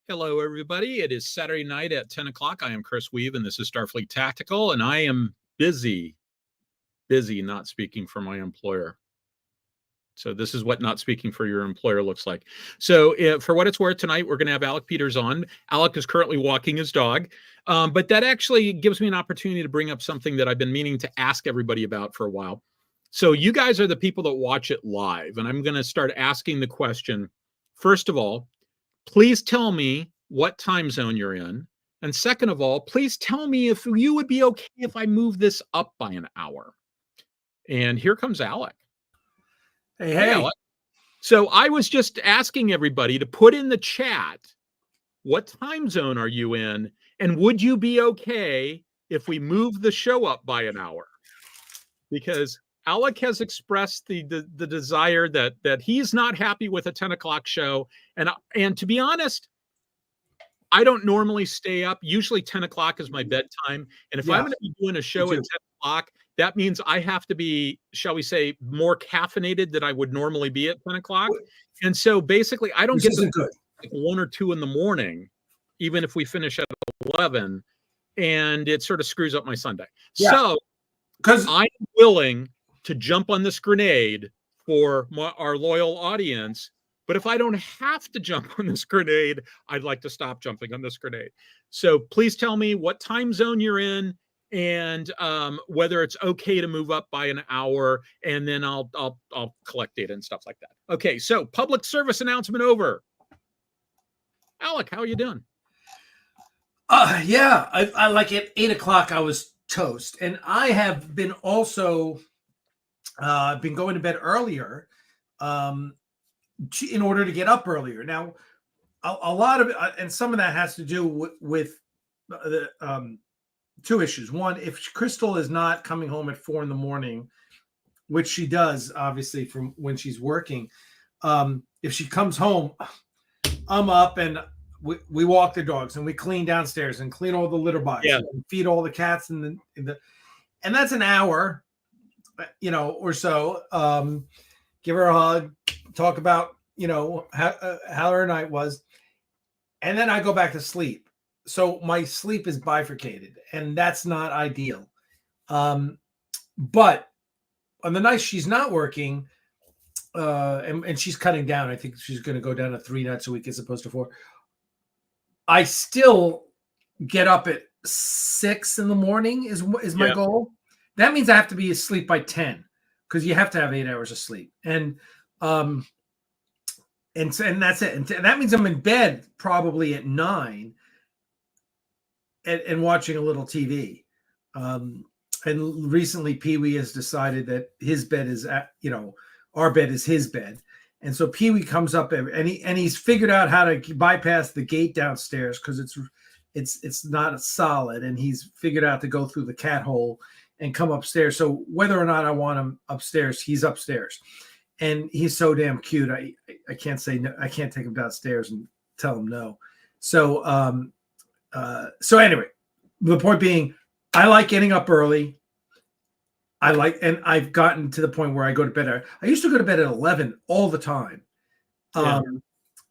Hello, everybody. It is Saturday night at 10 o'clock. I am Chris Weave, and this is Starfleet Tactical, and I am busy not speaking for my employer. So this is what not speaking for your employer looks like. So for what it's worth, tonight we're going to have Alec Peters on. Alec is currently walking his dog, but that actually gives me an opportunity to bring up something that I've been meaning to ask everybody about for a while. So you guys are the people that watch it live, and I'm going to start asking the question, first of all, please tell me what time zone you're in. And second of all, please tell me if you would be okay if I move this up by an hour. And here comes Alec. Hey. Alec. So I was just asking everybody to put in the chat, what time zone are you in? And would you be okay if we move the show up by an hour? Because Alec has expressed the desire that he's not happy with a 10 o'clock show. And to be honest, I don't normally stay up. Usually 10 o'clock is my bedtime. And if I'm going to be doing a show at 10 o'clock, that means I have to be, shall we say, more caffeinated than I would normally be at 10 o'clock. And so basically, I don't get to like 1 or 2 in the morning, even if we finish at 11. And it sort of screws up my Sunday. Yeah. So because I'm willing to jump on this grenade for our loyal audience. But if I don't have to jump on this grenade, I'd like to stop jumping on this grenade. So please tell me what time zone you're in and whether it's okay to move up by an hour, and then I'll collect data and stuff like that. Okay, so public service announcement over. Alec, how are you doing? Yeah, I like at 8 o'clock I was toast, and I have been also been going to bed earlier in order to get up earlier. Now, a lot of it, and some of that has to do with the two issues. One, if Crystal is not coming home at 4 in the morning, which she does, obviously, from when she's working, if she comes home, I'm up and we walk the dogs and we clean downstairs and clean all the litter boxes and feed all the cats and that's an hour, or so. Give her a hug, talk about, how her night was. And then I go back to sleep. So my sleep is bifurcated, and that's not ideal. But on the nights she's not working, and she's cutting down, I think she's going to go down to 3 nights a week as opposed to 4. I still get up at 6 in the morning is my goal. That means I have to be asleep by 10 because you have to have 8 hours of sleep. And that's it. And that means I'm in bed probably at 9 and watching a little TV. And recently Pee-wee has decided that his bed is our bed is his bed. And so Pee-wee comes up and he's figured out how to bypass the gate downstairs because it's not solid, and he's figured out to go through the cat hole and come upstairs. So whether or not I want him upstairs, he's upstairs, and he's so damn cute. I can't say no. I can't take him downstairs and tell him no. So anyway, the point being, I like getting up early. And I've gotten to the point where I go to bed. I used to go to bed at 11 all the time. And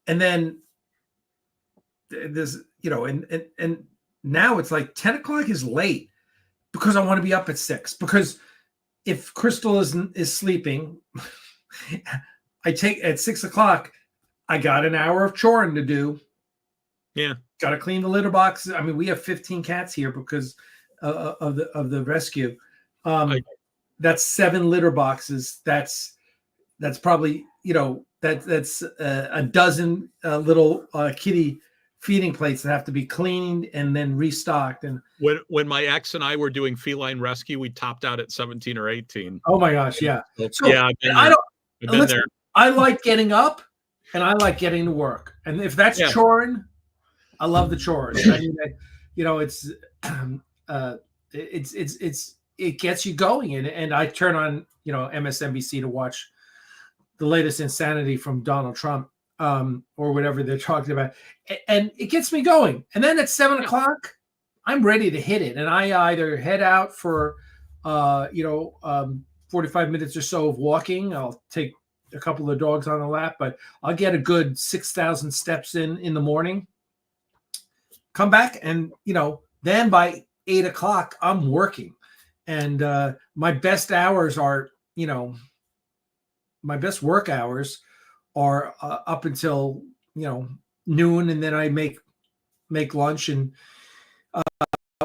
then there's, and now it's like 10 o'clock is late because I want to be up at 6. Because if Crystal is sleeping, I take at 6 o'clock, I got an hour of choring to do. Yeah. Got to clean the litter boxes. I mean, we have 15 cats here because of the rescue. That's 7 litter boxes. That's probably, that's a dozen little kitty feeding plates that have to be cleaned and then restocked. And when my ex and I were doing feline rescue, we topped out at 17 or 18. Oh my gosh. Yeah. So, yeah. I've been there. I like getting up and I like getting to work. And if that's choring, I love the chores. I mean, it gets you going, and I turn on MSNBC to watch the latest insanity from Donald Trump or whatever they're talking about, and it gets me going. And then at 7 o'clock, I'm ready to hit it, and I either head out for 45 minutes or so of walking. I'll take a couple of dogs on the lap, but I'll get a good 6,000 steps in the morning. come back, and then by 8 o'clock I'm working, and my best hours are, my best work hours are up until noon, and then I make lunch, and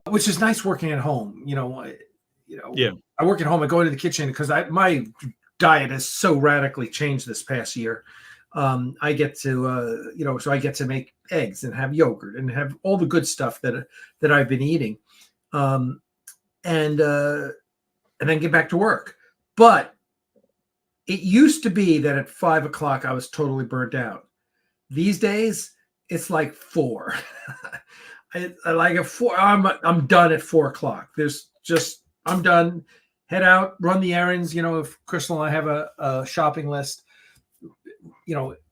which is nice working at home. Yeah. I work at home. I go into the kitchen because my diet has so radically changed this past year. I get to so I get to make eggs and have yogurt and have all the good stuff that I've been eating, and then get back to work. But it used to be that at 5 o'clock I was totally burnt out. These days it's like 4. I like at 4. I'm done at 4 o'clock. I'm done. Head out, run the errands. If Crystal and I have a shopping list,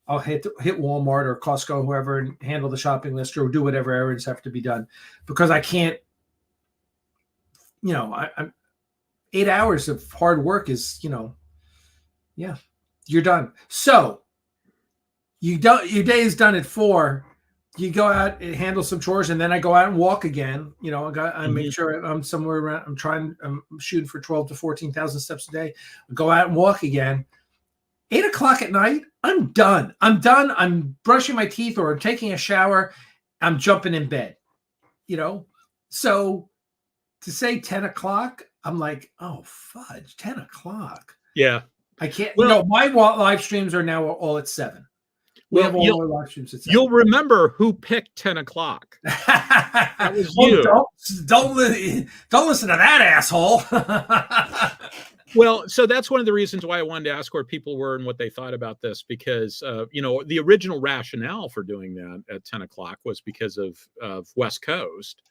I'll hit Walmart or Costco, whoever, and handle the shopping list or do whatever errands have to be done, because I can't. I'm 8 hours of hard work is, you're done. So your day is done at 4. You go out and handle some chores, and then I go out and walk again. I make sure I'm somewhere around. I'm shooting for 12 to 14,000 steps a day. I go out and walk again. 8 o'clock at night, I'm done. I'm brushing my teeth, or I'm taking a shower. I'm jumping in bed. So to say 10 o'clock, I'm like, oh fudge, 10 o'clock. Yeah, I can't. Well, my live streams are now all at 7. You'll remember who picked 10 o'clock. That was you. Don't listen to that asshole. Well, so that's one of the reasons why I wanted to ask where people were and what they thought about this, because the original rationale for doing that at 10 o'clock was because of West Coast.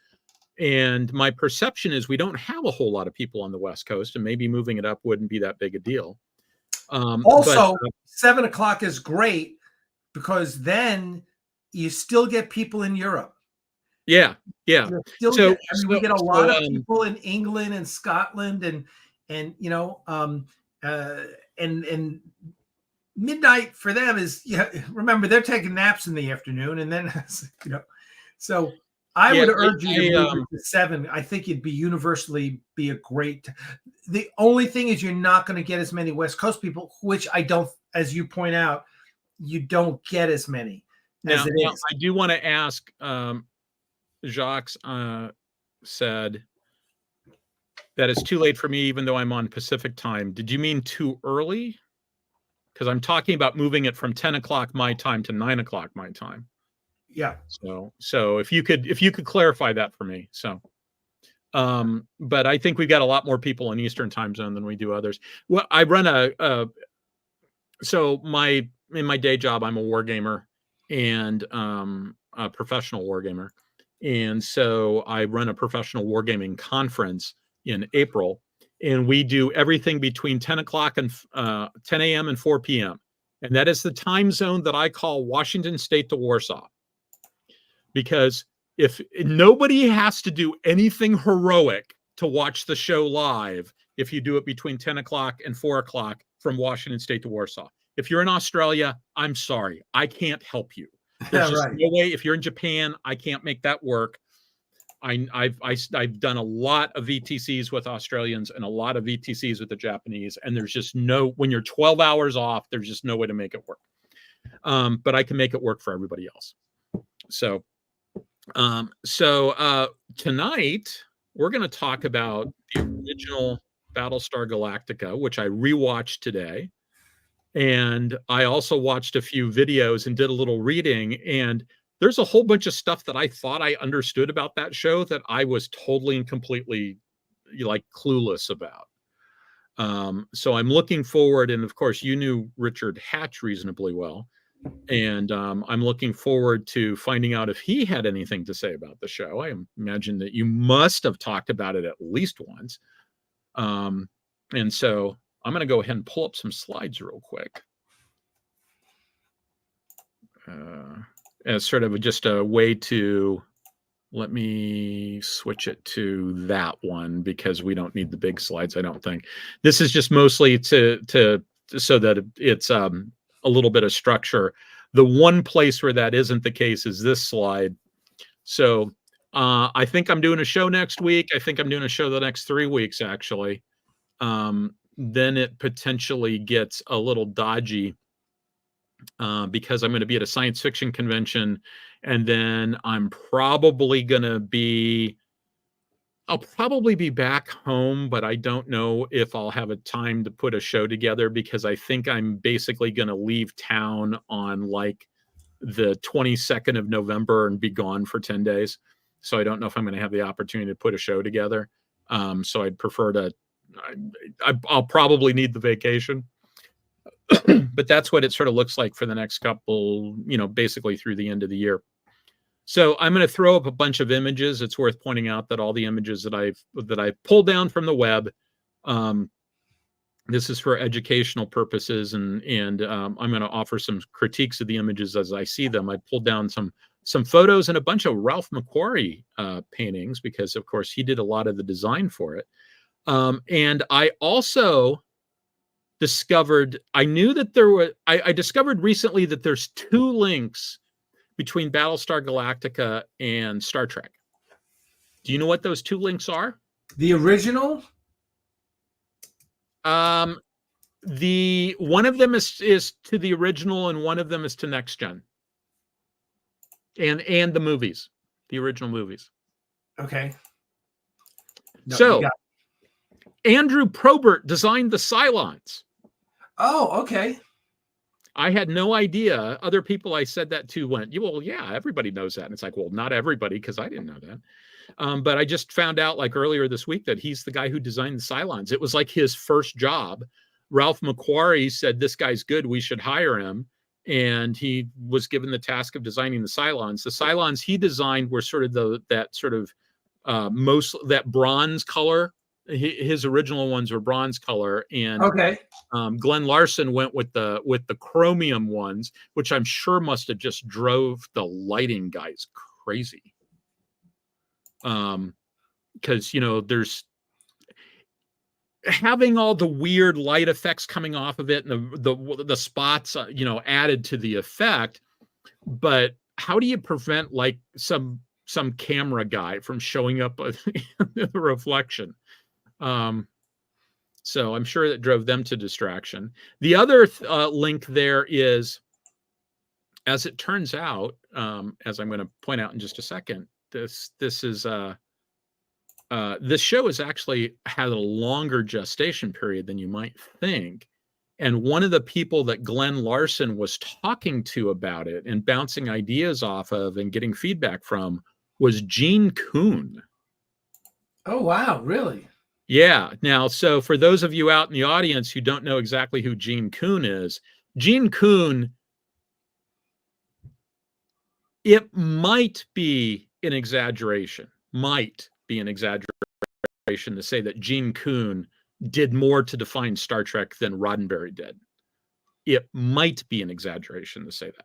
And my perception is we don't have a whole lot of people on the West Coast, and maybe moving it up wouldn't be that big a deal. Also, 7 o'clock is great, because then you still get people in Europe. Yeah. We get a lot of people in England and Scotland, and midnight for them is, remember, they're taking naps in the afternoon, and then so I would urge you to move it to 7. I think it'd be universally be a great. The only thing is you're not going to get as many West Coast people, which I don't, as you point out, you don't get as many as it is. I do want to ask, Jacques said that it's too late for me, even though I'm on Pacific time. Did you mean too early? Because I'm talking about moving it from 10 o'clock my time to 9 o'clock my time. Yeah. So if you could clarify that for me. So, but I think we've got a lot more people in Eastern time zone than we do others. Well, I run in my day job, I'm a war gamer and a professional war gamer. And so I run a professional wargaming conference in April, and we do everything between 10 o'clock and 10 a.m. and 4 p.m. And that is the time zone that I call Washington State to Warsaw. Because if nobody has to do anything heroic to watch the show live, if you do it between 10 o'clock and 4 o'clock from Washington State to Warsaw. If you're in Australia, I'm sorry, I can't help you. There's just no way. If you're in Japan, I can't make that work. I've done a lot of VTCs with Australians and a lot of VTCs with the Japanese, and there's just when you're 12 hours off, there's just no way to make it work. But I can make it work for everybody else. So tonight we're going to talk about the original Battlestar Galactica, which I rewatched today. And I also watched a few videos and did a little reading, and there's a whole bunch of stuff that I thought I understood about that show that I was totally and completely clueless about. So I'm looking forward, and of course you knew Richard Hatch reasonably well, and I'm looking forward to finding out if he had anything to say about the show. I imagine that you must have talked about it at least once. And so I'm going to go ahead and pull up some slides real quick. As sort of just a way to, let me switch it to that one because we don't need the big slides, I don't think. This is just mostly so that it's a little bit of structure. The one place where that isn't the case is this slide. So I think I'm doing a show next week. I think I'm doing a show the next 3 weeks, actually. Then it potentially gets a little dodgy because I'm going to be at a science fiction convention, and then I'll probably be back home, but I don't know if I'll have a time to put a show together because I think I'm basically going to leave town on like the 22nd of November and be gone for 10 days. So I don't know if I'm going to have the opportunity to put a show together. So I'd prefer to, I'll probably need the vacation, but that's what it sort of looks like for the next couple, basically through the end of the year. So I'm going to throw up a bunch of images. It's worth pointing out that all the images that I've pulled down from the web, this is for educational purposes, and I'm going to offer some critiques of the images as I see them. I pulled down some photos and a bunch of Ralph McQuarrie paintings because, of course, he did a lot of the design for it. And I also discovered, I discovered recently that there's 2 links between Battlestar Galactica and Star Trek. Do you know what those 2 links are? The original? The one of them is to the original, and one of them is to Next Gen. And the movies, the original movies. Okay. No, so Andrew Probert designed the Cylons. Oh, okay. I had no idea. Other people I said that to went, well, yeah, everybody knows that. And it's like, well, not everybody, because I didn't know that. But I just found out like earlier this week that he's the guy who designed the Cylons. It was like his first job. Ralph McQuarrie said, this guy's good, we should hire him. And he was given the task of designing the Cylons. The Cylons he designed were sort of that bronze color. His original ones were bronze color, and Glenn Larson went with the chromium ones, which I'm sure must have just drove the lighting guys crazy. Because there's having all the weird light effects coming off of it, and the spots added to the effect. But how do you prevent like some camera guy from showing up the reflection? So I'm sure that drove them to distraction. The other link there is, as it turns out, as I'm going to point out in just a second, this show has actually had a longer gestation period than you might think. And one of the people that Glenn Larson was talking to about it and bouncing ideas off of and getting feedback from was Gene Kuhn. Oh, wow. Really? Yeah. Now, so for those of you out in the audience who don't know exactly who Gene Kuhn is, Gene Kuhn, it might be an exaggeration to say that Gene Kuhn did more to define Star Trek than Roddenberry did. It might be an exaggeration to say that,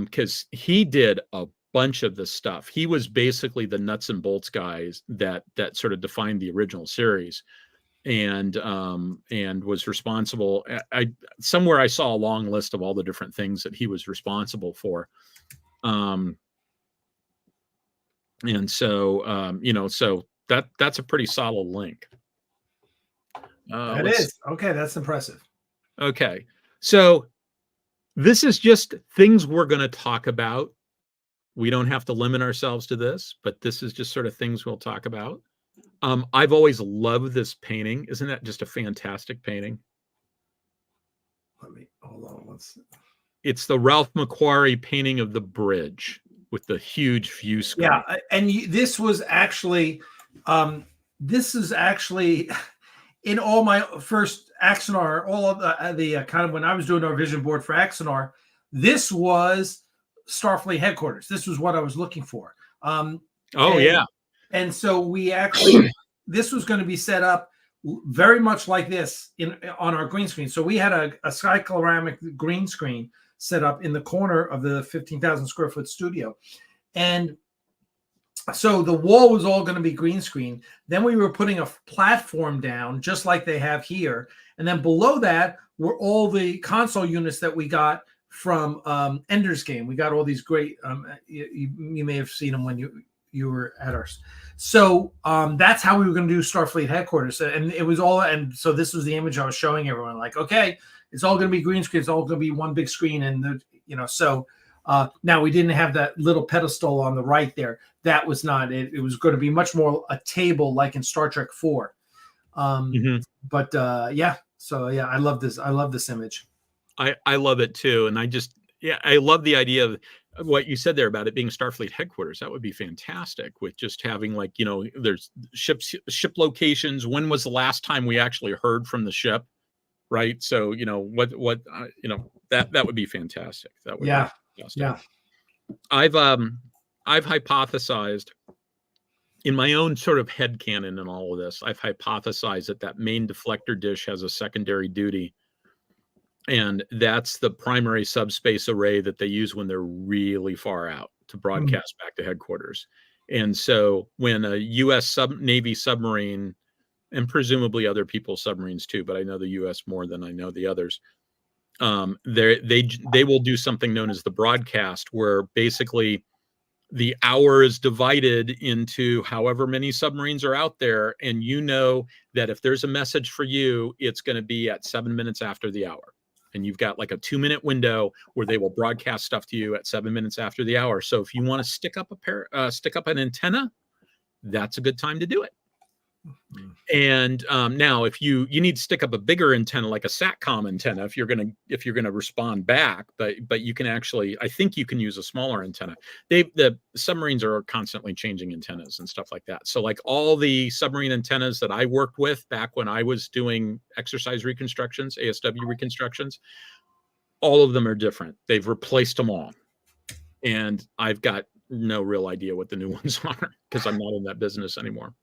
because he did a bunch of the stuff. He was basically the nuts and bolts guys that sort of defined the original series, and was responsible. Somewhere I saw a long list of all the different things that he was responsible for. And so so that's a pretty solid link. That is okay. That's impressive. Okay, so this is just things we're going to talk about. We don't have to limit ourselves to this, but this is just sort of things we'll talk about. I've always loved this painting. Isn't that just a fantastic painting? Let me hold on. It's the Ralph McQuarrie painting of the bridge with the huge view screen. Yeah, and this is actually in all my first Axanar, all of the kind of when I was doing our vision board for Axanar, this was Starfleet headquarters. This was what I was looking for. And so we actually, this was going to be set up very much like this on our green screen. So we had a cycloramic green screen set up in the corner of the 15,000 square foot studio. And so the wall was all going to be green screen. Then we were putting a platform down just like they have here. And then below that were all the console units that we got from Ender's Game. We got all these great, you may have seen them when you you were at ours. So that's how we were going to do Starfleet headquarters, and it was all. And so this was the image I was showing everyone. Like, okay, it's all going to be green screen. It's all going to be one big screen, and so. Now we didn't have that little pedestal on the right there. That was not it. It was going to be much more a table like in Star Trek 4. But yeah, so yeah, I love this. I love this image. I love it too, and I love the idea of what you said there about it being Starfleet headquarters. That would be fantastic, with just having like there's ship locations. When was the last time we actually heard from the ship, right? So that would be fantastic. That would be fantastic. Yeah. I've hypothesized in my own sort of headcanon and all of this, I've hypothesized that main deflector dish has a secondary duty. And that's the primary subspace array that they use when they're really far out to broadcast back to headquarters. And so when a U.S. Navy submarine, and presumably other people's submarines too, but I know the U.S. more than I know the others, they will do something known as the broadcast, where basically the hour is divided into however many submarines are out there, and that if there's a message for you, it's going to be at 7 minutes after the hour, and you've got like a 2-minute window where they will broadcast stuff to you at 7 minutes after the hour. So if you want to stick up an antenna, that's a good time to do it. And now if you need to stick up a bigger antenna, like a SATCOM antenna, if you're gonna respond back, but you can actually, I think you can use a smaller antenna. The submarines are constantly changing antennas and stuff like that. So like all the submarine antennas that I worked with back when I was doing exercise reconstructions, ASW reconstructions, all of them are different. They've replaced them all, and I've got no real idea what the new ones are because I'm not in that business anymore.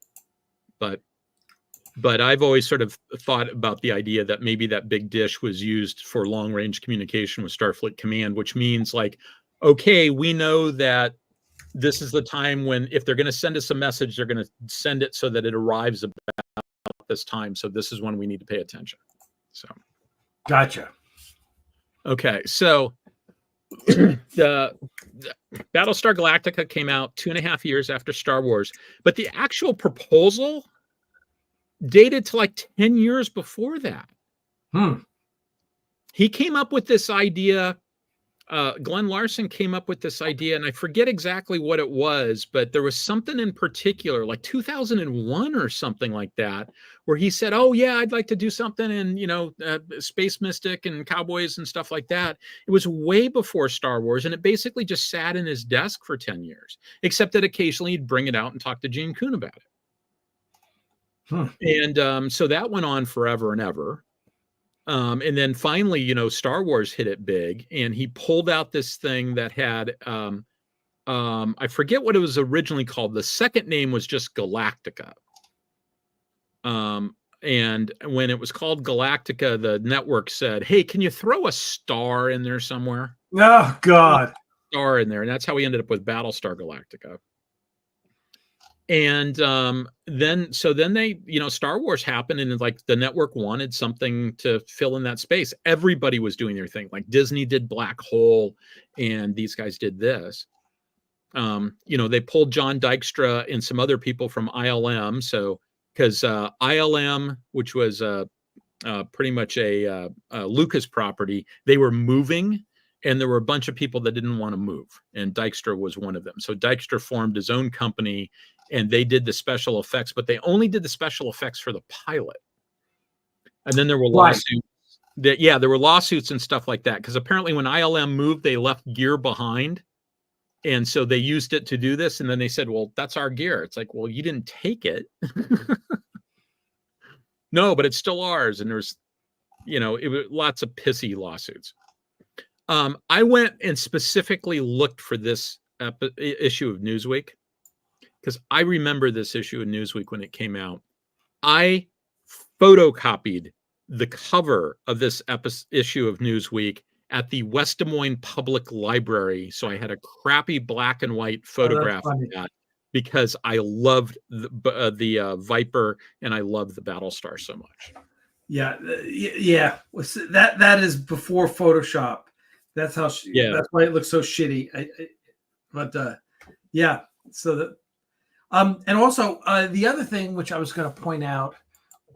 But I've always sort of thought about the idea that maybe that big dish was used for long range communication with Starfleet Command, which means like, okay, we know that this is the time when, if they're going to send us a message, they're going to send it so that it arrives about this time. So this is when we need to pay attention. So. Gotcha. Okay. So the Battlestar Galactica came out 2.5 years after Star Wars, but the actual proposal dated to like 10 years before that. He came up with this idea. Glenn Larson came up with this idea, and I forget exactly what it was, but there was something in particular, like 2001 or something like that, where he said, oh yeah, I'd like to do something in, Space Mystic and Cowboys and stuff like that. It was way before Star Wars, and it basically just sat in his desk for 10 years, except that occasionally he'd bring it out and talk to Gene Kuhn about it. And so that went on forever and ever. And then finally, Star Wars hit it big, and he pulled out this thing that had, I forget what it was originally called. The second name was just Galactica. And when it was called Galactica, the network said, hey, can you throw a star in there somewhere? Oh, God. Star in there. And that's how we ended up with Battlestar Galactica. And then they, Star Wars happened, and like the network wanted something to fill in that space. Everybody was doing their thing. Like Disney did Black Hole, and these guys did this. They pulled John Dykstra and some other people from ILM. So because ILM, which was pretty much a Lucas property, they were moving. And there were a bunch of people that didn't want to move, and Dykstra was one of them. So Dykstra formed his own company, and they did the special effects, but they only did the special effects for the pilot. And then there were lawsuits. There were lawsuits and stuff like that, because apparently when ILM moved, they left gear behind, and so they used it to do this. And then they said, "Well, that's our gear." It's like, well, you didn't take it. No, but it's still ours. And there's, it was lots of pissy lawsuits. I went and specifically looked for this issue of Newsweek, because I remember this issue of Newsweek when it came out. I photocopied the cover of this issue of Newsweek at the West Des Moines Public Library. So I had a crappy black and white photograph of that, because I loved the Viper, and I loved the Battlestar so much. Yeah. That is before Photoshop. That's how. That's why it looks so shitty. So And also the other thing which I was going to point out,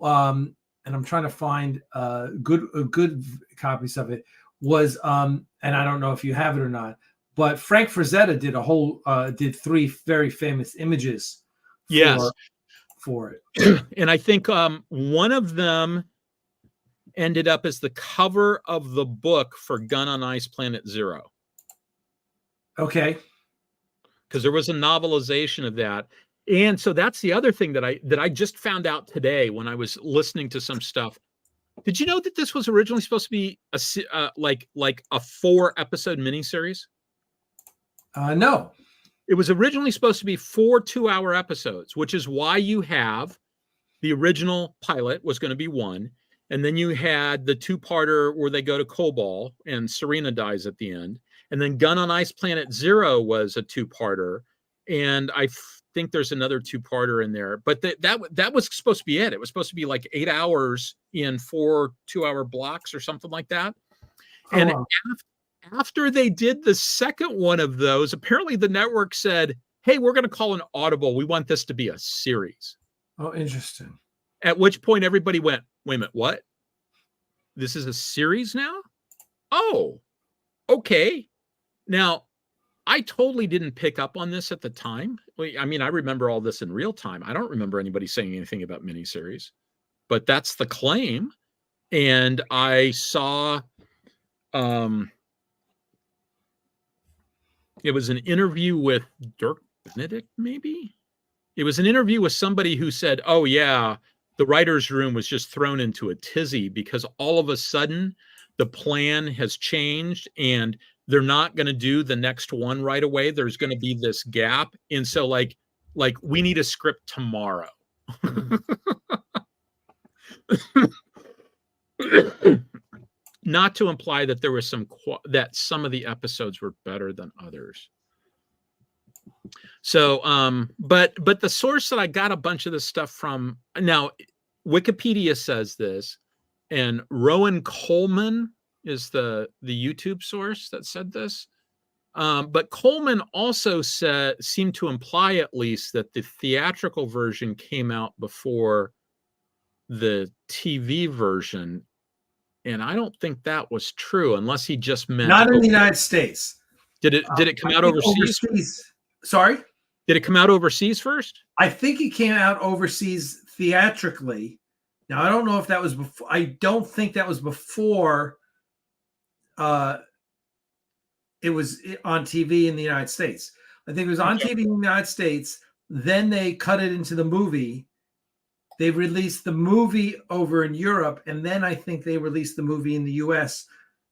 and I'm trying to find good copies of it, was and I don't know if you have it or not, but Frank Frazetta did 3 very famous images Yes. for it. And I think one of them ended up as the cover of the book for Gun on Ice Planet Zero. Okay. Because there was a novelization of that. And so that's the other thing that I just found out today when I was listening to some stuff. Did you know that this was originally supposed to be like a 4-episode miniseries? No. It was originally supposed to be 4 2-hour episodes, which is why you have the original pilot was going to be 1. And then you had the 2-parter where they go to Kobol and Serena dies at the end. And then Gun on Ice Planet Zero was a 2-parter. And I think there's another 2-parter in there. But that was supposed to be it. It was supposed to be like 8 hours in 4 2-hour blocks or something like that. And after they did the second one of those, apparently the network said, hey, we're going to call an audible. We want this to be a series. Oh, interesting. At which point everybody went, wait a minute, what? This is a series now? Oh, okay. Now, I totally didn't pick up on this at the time. I mean, I remember all this in real time. I don't remember anybody saying anything about miniseries, but that's the claim. And I saw it was an interview with Dirk Benedict, maybe? It was an interview with somebody who said, oh, yeah, the writer's room was just thrown into a tizzy because all of a sudden the plan has changed and they're not going to do the next one right away. There's going to be this gap. And so like we need a script tomorrow. Not to imply that there was that some of the episodes were better than others. So, but the source that I got a bunch of this stuff from, now Wikipedia says this, and Rowan Coleman is the YouTube source that said this. But Coleman also seemed to imply at least that the theatrical version came out before the TV version. And I don't think that was true unless he just meant not in the United States. Did it come out overseas? Sorry? Did it come out overseas first? I think it came out overseas theatrically. Now, I don't know if that was before. I don't think that was before it was on TV in the United States. I think it was on TV in the United States. Then they cut it into the movie. They released the movie over in Europe, and then I think they released the movie in the US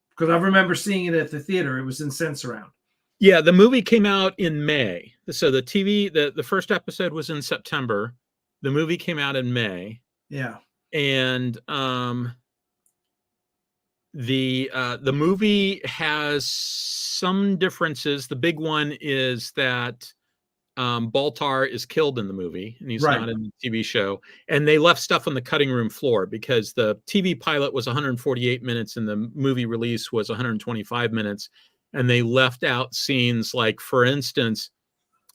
because I remember seeing it at the theater. It was in Sensurround. Yeah, the movie came out in May. So the TV, the first episode was in September. The movie came out in May. Yeah. And the movie has some differences. The big one is that Baltar is killed in the movie, and he's not in the TV show. And they left stuff on the cutting room floor because the TV pilot was 148 minutes and the movie release was 125 minutes. And they left out scenes like, for instance,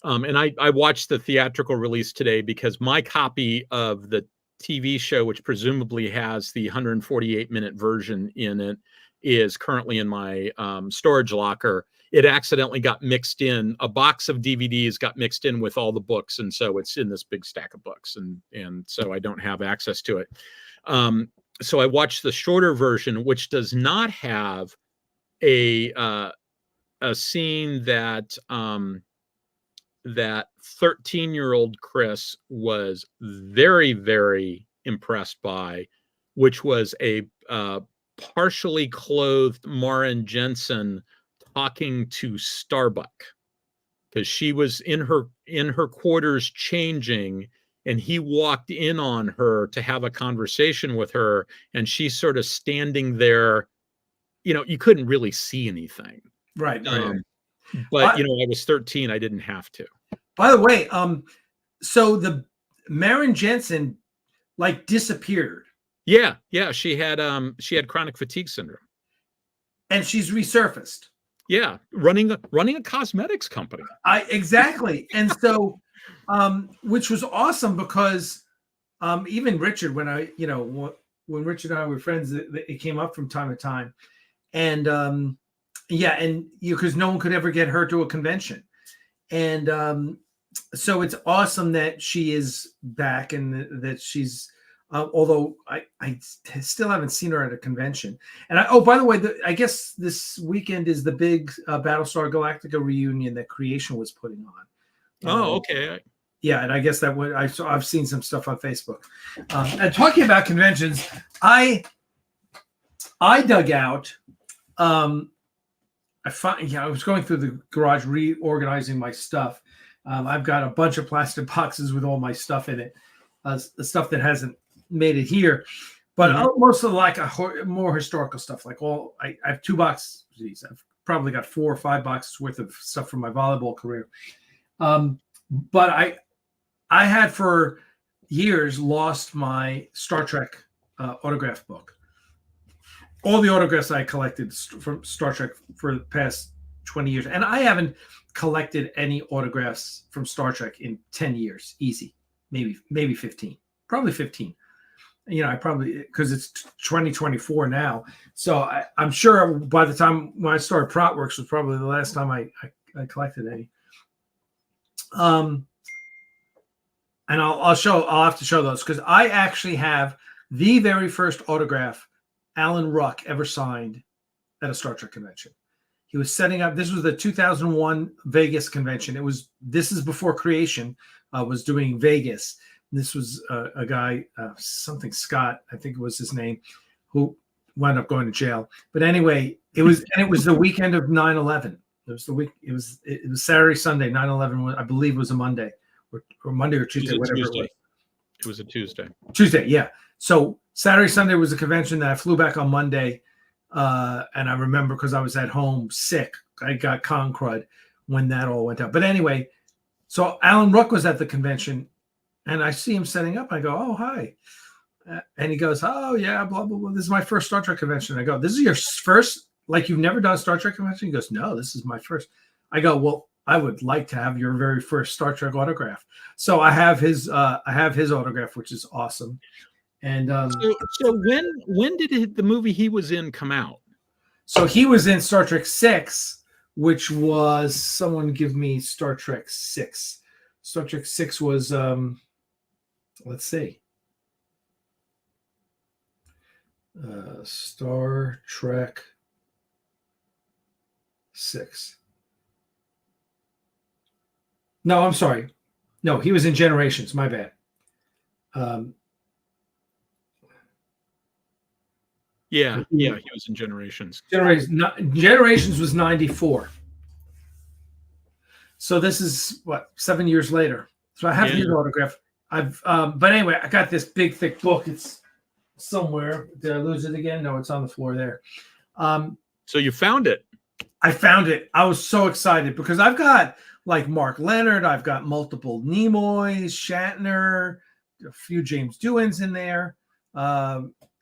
and I watched the theatrical release today because my copy of the TV show, which presumably has the 148-minute version in it, is currently in my storage locker. It accidentally got mixed in. A box of DVDs got mixed in with all the books, and so it's in this big stack of books, and so I don't have access to it. So I watched the shorter version, which does not have a scene that that 13-year-old Chris was very, very impressed by, which was a partially clothed Maren Jensen talking to Starbuck, because she was in her quarters changing, and he walked in on her to have a conversation with her, and she's sort of standing there. You know, you couldn't really see anything. Right. But you know, I was 13. I didn't have to. By the way, so the Maren Jensen like disappeared. Yeah. She had chronic fatigue syndrome. And she's resurfaced. Yeah, running a cosmetics company. Exactly. And so which was awesome because even Richard, when when Richard and I were friends, it came up from time to time, and yeah, and because no one could ever get her to a convention, and so it's awesome that she is back and that she's. Although I still haven't seen her at a convention, and by the way, I guess this weekend is the big Battlestar Galactica reunion that Creation was putting on. Oh, okay. Yeah, and I guess that would I've seen some stuff on Facebook. And talking about conventions, I dug out. I was going through the garage reorganizing my stuff. I've got a bunch of plastic boxes with all my stuff in it, the stuff that hasn't made it here, but most of like more historical stuff. Like I have 2 boxes. Geez, I've probably got 4 or 5 boxes worth of stuff from my volleyball career. But I had for years lost my Star Trek autograph book. All the autographs I collected from Star Trek for the past 20 years, and I haven't collected any autographs from Star Trek in 10 years. Easy, maybe 15, probably 15. I probably, because it's 2024 now. So I'm sure by the time when I started Protworks was probably the last time I collected any. And I'll have to show those because I actually have the very first autograph Alan Ruck ever signed at a Star Trek convention. He was setting up, this was the 2001 Vegas convention. This is before Creation was doing Vegas. This was a guy, something Scott, I think was his name, who wound up going to jail. But anyway, it was the weekend of 9/11. It was Saturday, Sunday, 9/11. I believe was a Monday, or Monday or Tuesday, whatever it was. It was a Tuesday. Tuesday, yeah. So Saturday, Sunday was a convention that I flew back on Monday, and I remember because I was at home sick. I got con crud when that all went out. But anyway, so Alan Ruck was at the convention. And I see him setting up. I go, oh, hi. And he goes, oh, yeah, blah, blah, blah. This is my first Star Trek convention. I go, this is your first? Like you've never done a Star Trek convention? He goes, no, this is my first. I go, well, I would like to have your very first Star Trek autograph. So I have his autograph, which is awesome. And so when did the movie he was in come out? So he was in Star Trek 6, which was, someone give me Star Trek 6. Star Trek 6 was let's see. Star Trek 6. No, I'm sorry. No, he was in Generations. My bad. Yeah, he was in Generations. Generations was 94. So this is what, 7 years later. So I have his autograph. But anyway, I got this big thick book. It's somewhere. Did I lose it again? No, it's on the floor there. So you found it. I found it. I was so excited because I've got like Mark Leonard. I've got multiple Nimoys, Shatner, a few James Doohans in there.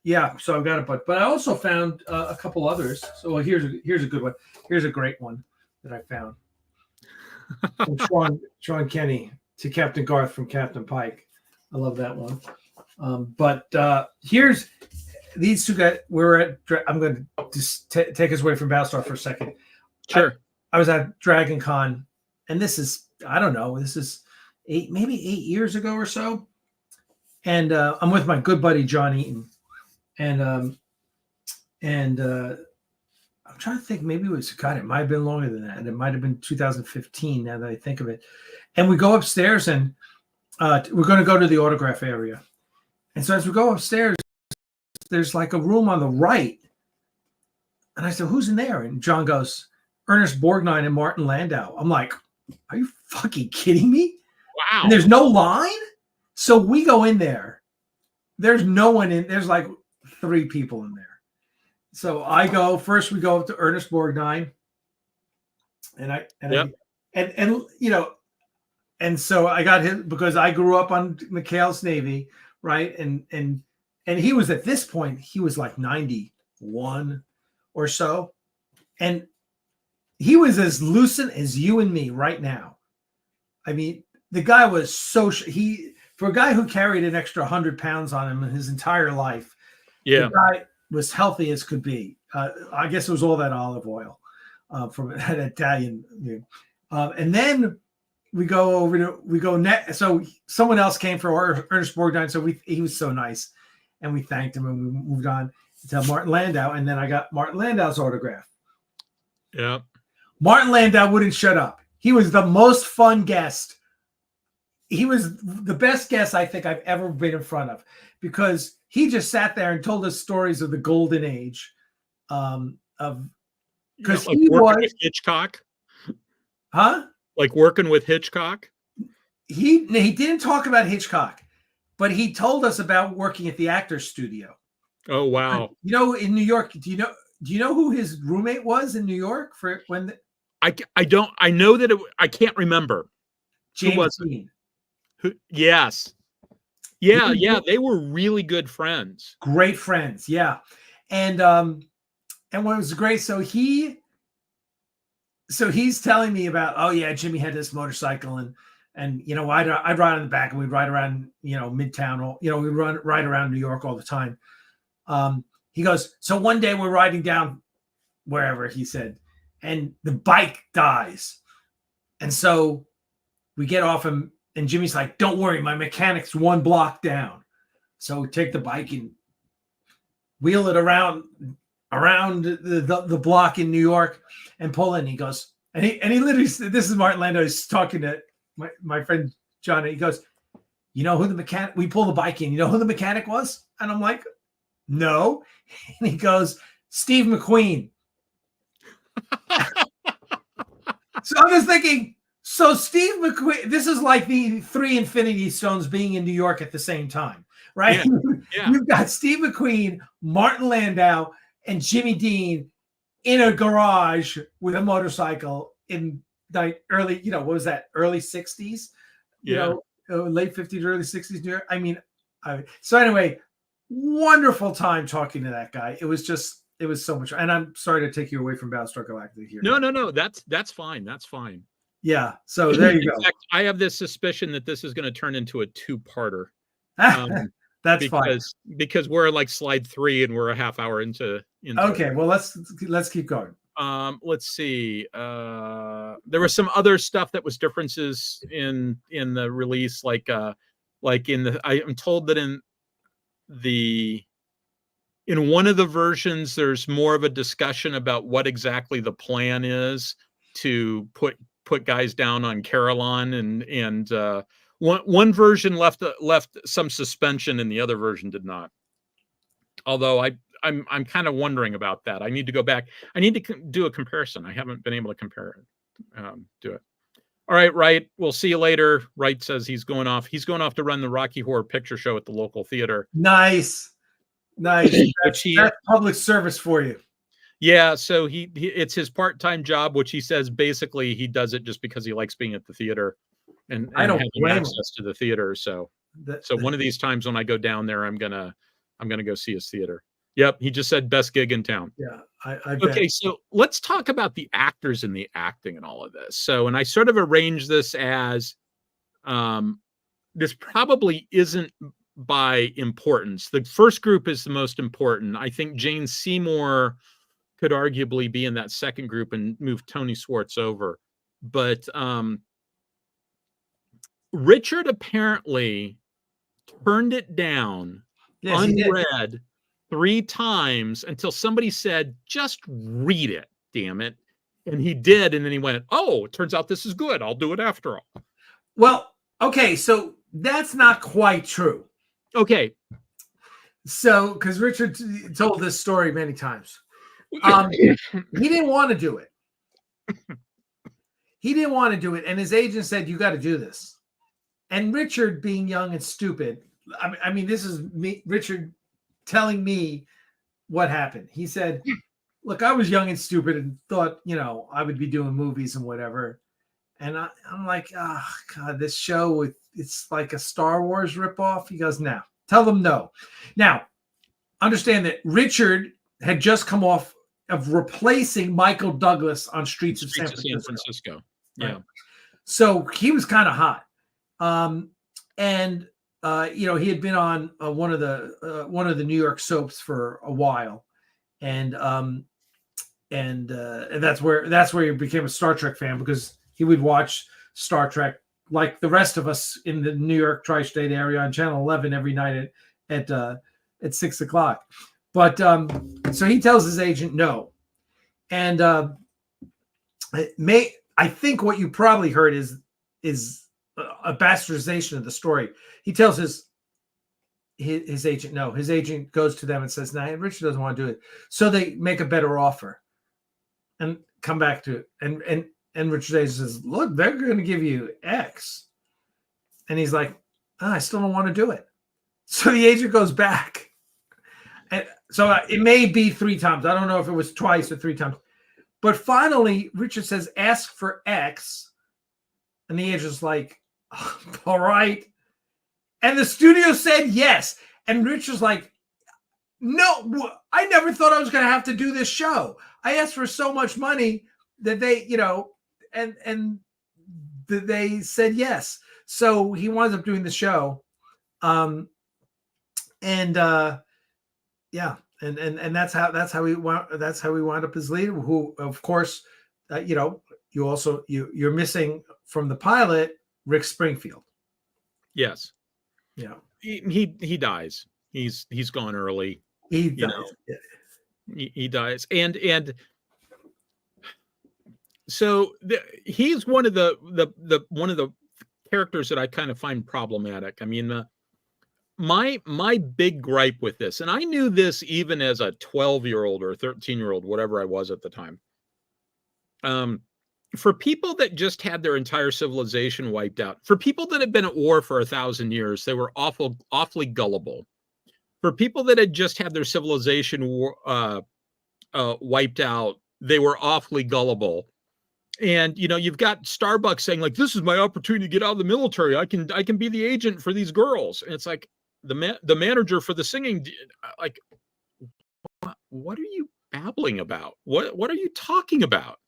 Yeah, so I've got a bunch. But I also found a couple others. So here's a good one. Here's a great one that I found. From Sean Kenny to Captain Garth from Captain Pike. I love that one. But here's these two guys. I'm going to just take us away from Battlestar for a second. Sure. I was at Dragon Con, and this is, I don't know, this is maybe 8 years ago or so. And I'm with my good buddy John Eaton. And I'm trying to think, maybe it might have been longer than that. It might have been 2015 now that I think of it. And we go upstairs and we're going to go to the autograph area. And so as we go upstairs, there's like a room on the right. And I said, who's in there? And John goes, Ernest Borgnine and Martin Landau. I'm like, are you fucking kidding me? Wow. And there's no line? So we go in there. There's no one in. There's like 3 people in there. So I go first. We go up to Ernest Borgnine, and so I got him because I grew up on McHale's Navy, right? And he was at this point he was like 91 or so, and he was as lucid as you and me right now. I mean, the guy was for a guy who carried an extra 100 pounds on him in his entire life. Yeah. The guy was healthy as could be. I guess it was all that olive oil from an Italian. And then we go next. So someone else came for Ernest Borgnine. So he was so nice, and we thanked him, and we moved on to Martin Landau. And then I got Martin Landau's autograph. Yeah. Martin Landau wouldn't shut up. He was the most fun guest. He was the best guest I think I've ever been in front of, because he just sat there and told us stories of the golden age because like he was with Hitchcock. Huh? Like working with Hitchcock? He didn't talk about Hitchcock, but he told us about working at the Actors Studio. Oh, wow. You know, in New York, do you know who his roommate was in New York for when I don't. I know that I can't remember. James who was Dean. Who? Yes. Yeah, yeah. They were really good friends. Great friends, yeah. And what was great, so he's telling me about, oh yeah, Jimmy had this motorcycle, and you know, I'd ride on the back, and we'd ride around, you know, Midtown, or you know, we'd ride around New York all the time. He goes, so one day we're riding down wherever, he said, and the bike dies. And so we get off him, and Jimmy's like, don't worry, my mechanic's one block down. So we take the bike and wheel it around the block in New York and pull in. He goes, and he literally, this is Martin Landau, he's talking to my friend John, and he goes, you know who the mechanic, we pull the bike in, you know who the mechanic was? And I'm like, no. And he goes, Steve McQueen. So I'm just thinking, so Steve McQueen, this is like the 3 Infinity Stones being in New York at the same time, right? Yeah. You've got Steve McQueen, Martin Landau, and Jimmy Dean in a garage with a motorcycle in like early, you know, what was that? Early 60s, you know, late 50s, early 60s New York. I mean, so anyway, wonderful time talking to that guy. It was so much. And I'm sorry to take you away from Battlestar Galactica here. No. That's fine. That's fine. Yeah. So there you go. In fact, I have this suspicion that this is going to turn into a 2-parter. That's fine. Because we're like slide 3 and we're a half hour into okay. it. Well, let's keep going. Let's see. There was some other stuff that was differences in the release, like I'm told that in one of the versions, there's more of a discussion about what exactly the plan is to put guys down on Carillon, and one version left some suspension and the other version did not. Although I'm kind of wondering about that. I need to go back. I need to do a comparison. I haven't been able to compare it. Do it. All right, Wright. We'll see you later. Wright says he's going off. He's going off to run the Rocky Horror Picture Show at the local theater. Nice. That's public service for you. Yeah, so he it's his part-time job, which he says basically he does it just because he likes being at the theater and I don't having blame access to the theater. So one of these times when I go down there, I'm gonna go see his theater. Yep, he just said best gig in town. Yeah, I bet. Okay, so let's talk about the actors and the acting and all of this. So, and I sort of arranged this as this probably isn't by importance. The first group is the most important. I think Jane Seymour could arguably be in that second group and move Tony Schwartz over. But Richard apparently turned it down, unread 3 times until somebody said, just read it, damn it. And he did. And then he went, oh, it turns out this is good. I'll do it after all. Well, okay. So that's not quite true. Okay. So, because Richard told this story many times. He didn't want to do it. He didn't want to do it. And his agent said, you got to do this. And Richard, being young and stupid, I mean, this is me, Richard telling me what happened. He said, look, I was young and stupid and thought, you know, I would be doing movies and whatever. And I'm like, oh, God, this show, it's like a Star Wars ripoff. He goes, no, tell them no. Now, understand that Richard had just come off of replacing Michael Douglas on Streets of San Francisco. Yeah. Right? So he was kind of hot. And he had been on one of the New York soaps for a while, and that's where he became a Star Trek fan, because he would watch Star Trek like the rest of us in the New York tri-state area on Channel 11 every night at 6:00. But so he tells his agent no, and I think what you probably heard is a bastardization of the story. He tells his agent no. His agent goes to them and says, "Nah, Richard doesn't want to do it." So they make a better offer and come back to it. And Richard agent says, "Look, they're going to give you X," and he's like, "I still don't want to do it." So the agent goes back, and so it may be 3 times. I don't know if it was twice or 3 times, but finally Richard says, "Ask for X," and the agent's like, "All right." And the studio said yes. And Richard's like, "No, I never thought I was going to have to do this show. I asked for so much money that they, and they said yes." So he winds up doing the show. And that's how we wound up as leader, who, of course, you're missing from the pilot, Rick Springfield. Yes. Yeah. He dies. He's gone early. He dies. And so he's one of the characters that I kind of find problematic. I mean, my big gripe with this, and I knew this even as a 12-year-old or 13-year-old, whatever I was at the time. For people that just had their entire civilization wiped out, for people that had been at war for 1,000 years, they were awfully gullible. For people that had just had their civilization wiped out, they were awfully gullible. And you've got Starbucks saying, like, "This is my opportunity to get out of the military. I can be the agent for these girls." And it's like the manager for the singing, like, what are you babbling about? What are you talking about?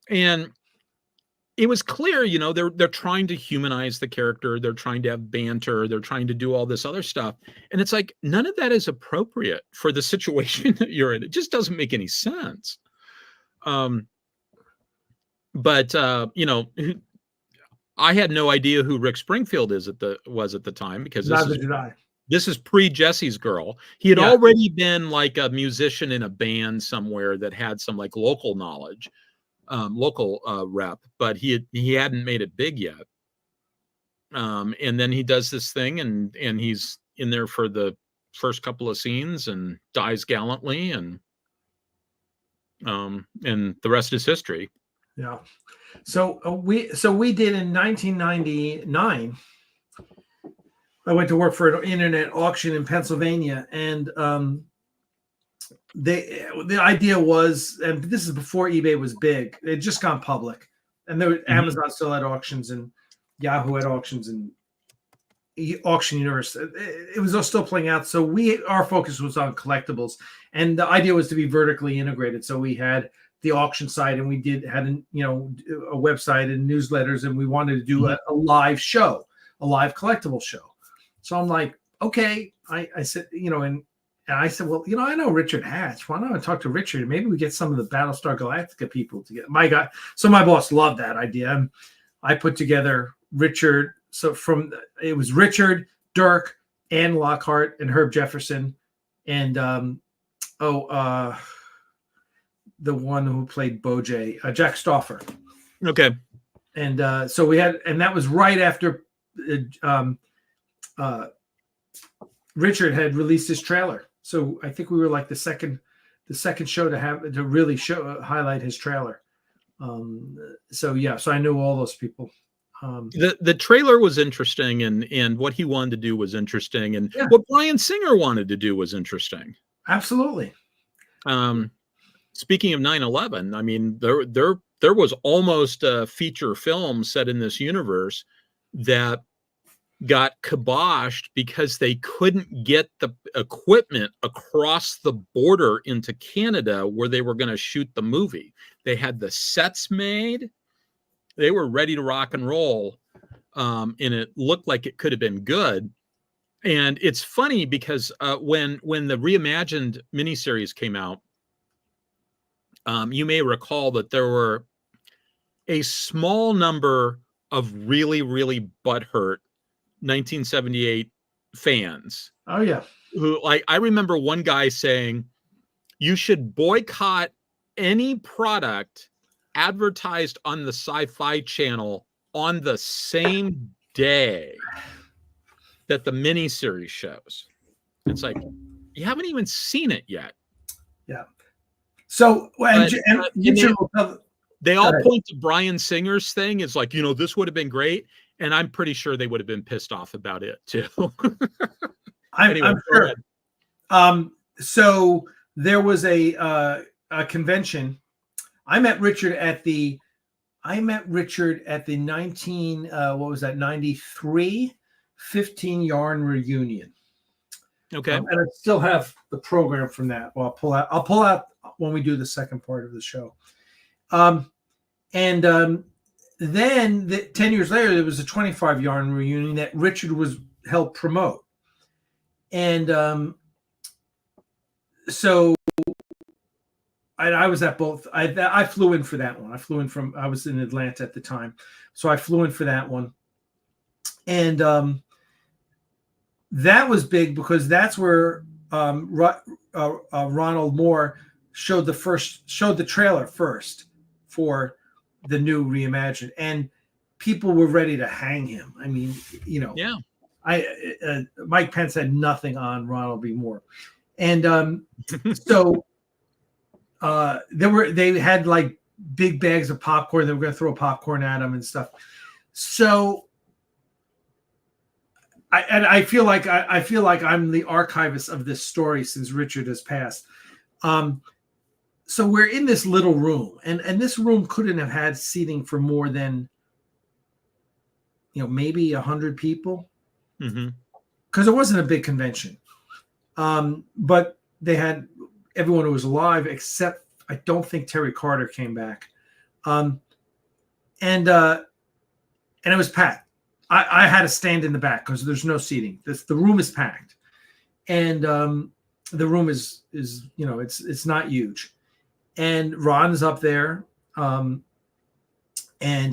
And it was clear, they're trying to humanize the character. They're trying to have banter. They're trying to do all this other stuff. And it's like, none of that is appropriate for the situation that you're in. It just doesn't make any sense. But I had no idea who Rick Springfield was at the time, because this is pre-Jesse's Girl. He had already been like a musician in a band somewhere that had some like local knowledge. Local rep, but he hadn't made it big yet. And then he does this thing, and he's in there for the first couple of scenes and dies gallantly, and the rest is history. Yeah. So we did in 1999. I went to work for an internet auction in Pennsylvania, and the idea was, and this is before eBay was big, it had just gone public, and there Amazon still had auctions, and Yahoo had auctions, and Auction Universe, it was all still playing out. So our focus was on collectibles, and the idea was to be vertically integrated. So we had the auction site, and we had a website and newsletters, and we wanted to do a live show, a live collectible show. So I'm like, okay, I said, and I said, well, I know Richard Hatch. Why don't I talk to Richard? Maybe we get some of the Battlestar Galactica people to get my guy. So my boss loved that idea. And I put together Richard. So it was Richard, Dirk, Ann Lockhart, and Herb Jefferson. And, the one who played Bojay, Jack Stauffer. Okay. And so we had, and that was right after Richard had released his trailer. So I think we were like the second show to really highlight his trailer. So I knew all those people. The trailer was interesting, and what he wanted to do was interesting, and what Bryan Singer wanted to do was interesting. Absolutely. Speaking of 9/11, I mean, there was almost a feature film set in this universe that got kiboshed because they couldn't get the equipment across the border into Canada where they were going to shoot the movie. They had the sets made. They were ready to rock and roll. and it looked like it could have been good. And it's funny because when the reimagined miniseries came out, you may recall that there were a small number of really, really butthurt 1978 fans. Oh yeah. Who, like, I remember one guy saying, you should boycott any product advertised on the Sci-Fi Channel on the same day that the miniseries shows. It's like, you haven't even seen it yet. Yeah. So, they all point to Bryan Singer's thing. It's like, this would have been great. And I'm pretty sure they would have been pissed off about it too. Anyway, I'm sure. So there was a convention. I met Richard at the 93 15 yarn reunion. Okay. And I still have the program from that. Well, I'll pull out when we do the second part of the show. Then 10 years later, there was a 25 yarn reunion that Richard helped promote. And so I was at both. I flew in for that one. I was in Atlanta at the time. So I flew in for that one. And that was big because that's where Ronald Moore showed the trailer first for the new reimagined, and people were ready to hang him. I mean, yeah. Mike Pence had nothing on Ronald B. Moore, and so they had like big bags of popcorn. They were going to throw popcorn at him and stuff. So I feel like I'm the archivist of this story since Richard has passed. So we're in this little room, and this room couldn't have had seating for more than, maybe 100 people, because it wasn't a big convention. But they had everyone who was alive except I don't think Terry Carter came back, and it was packed. I had to stand in the back because there's no seating. The room is packed, and the room is it's not huge. And Ron's up there, and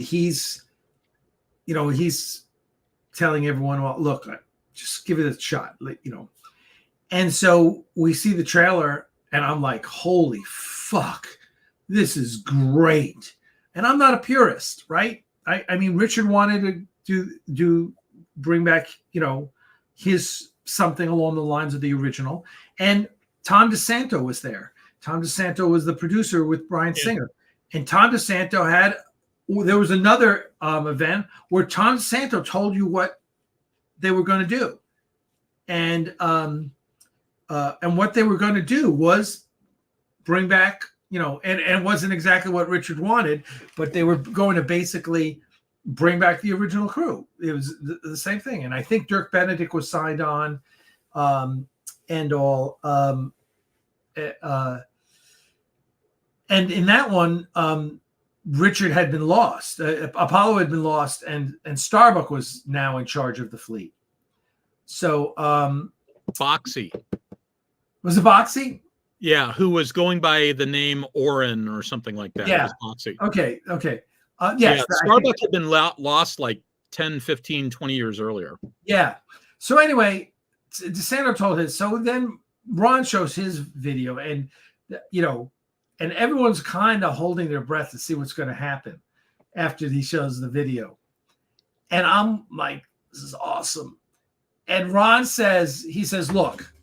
he's telling everyone, well, look, just give it a shot, And so we see the trailer, and I'm like, holy fuck, this is great. And I'm not a purist, right? I mean, Richard wanted to bring back, his something along the lines of the original. And Tom DeSanto was there. Tom DeSanto was the producer with Bryan Singer. And Tom DeSanto there was another event where Tom DeSanto told you what they were going to do. And what they were going to do was bring back, and it wasn't exactly what Richard wanted, but they were going to basically bring back the original crew. It was the same thing. And I think Dirk Benedict was signed on, and all. And in that one, Richard had been lost. Apollo had been lost, and Starbuck was now in charge of the fleet. So Boxy. Was it Boxy? Yeah, who was going by the name Oren or something like that. Yeah. It was Boxy. Okay. Yes. Yeah, Starbuck had been lost like 10, 15, 20 years earlier. Yeah. So anyway, DeSanto told his. So then Ron shows his video, and and everyone's kind of holding their breath to see what's going to happen after he shows the video. And I'm like, this is awesome. And Ron says, look,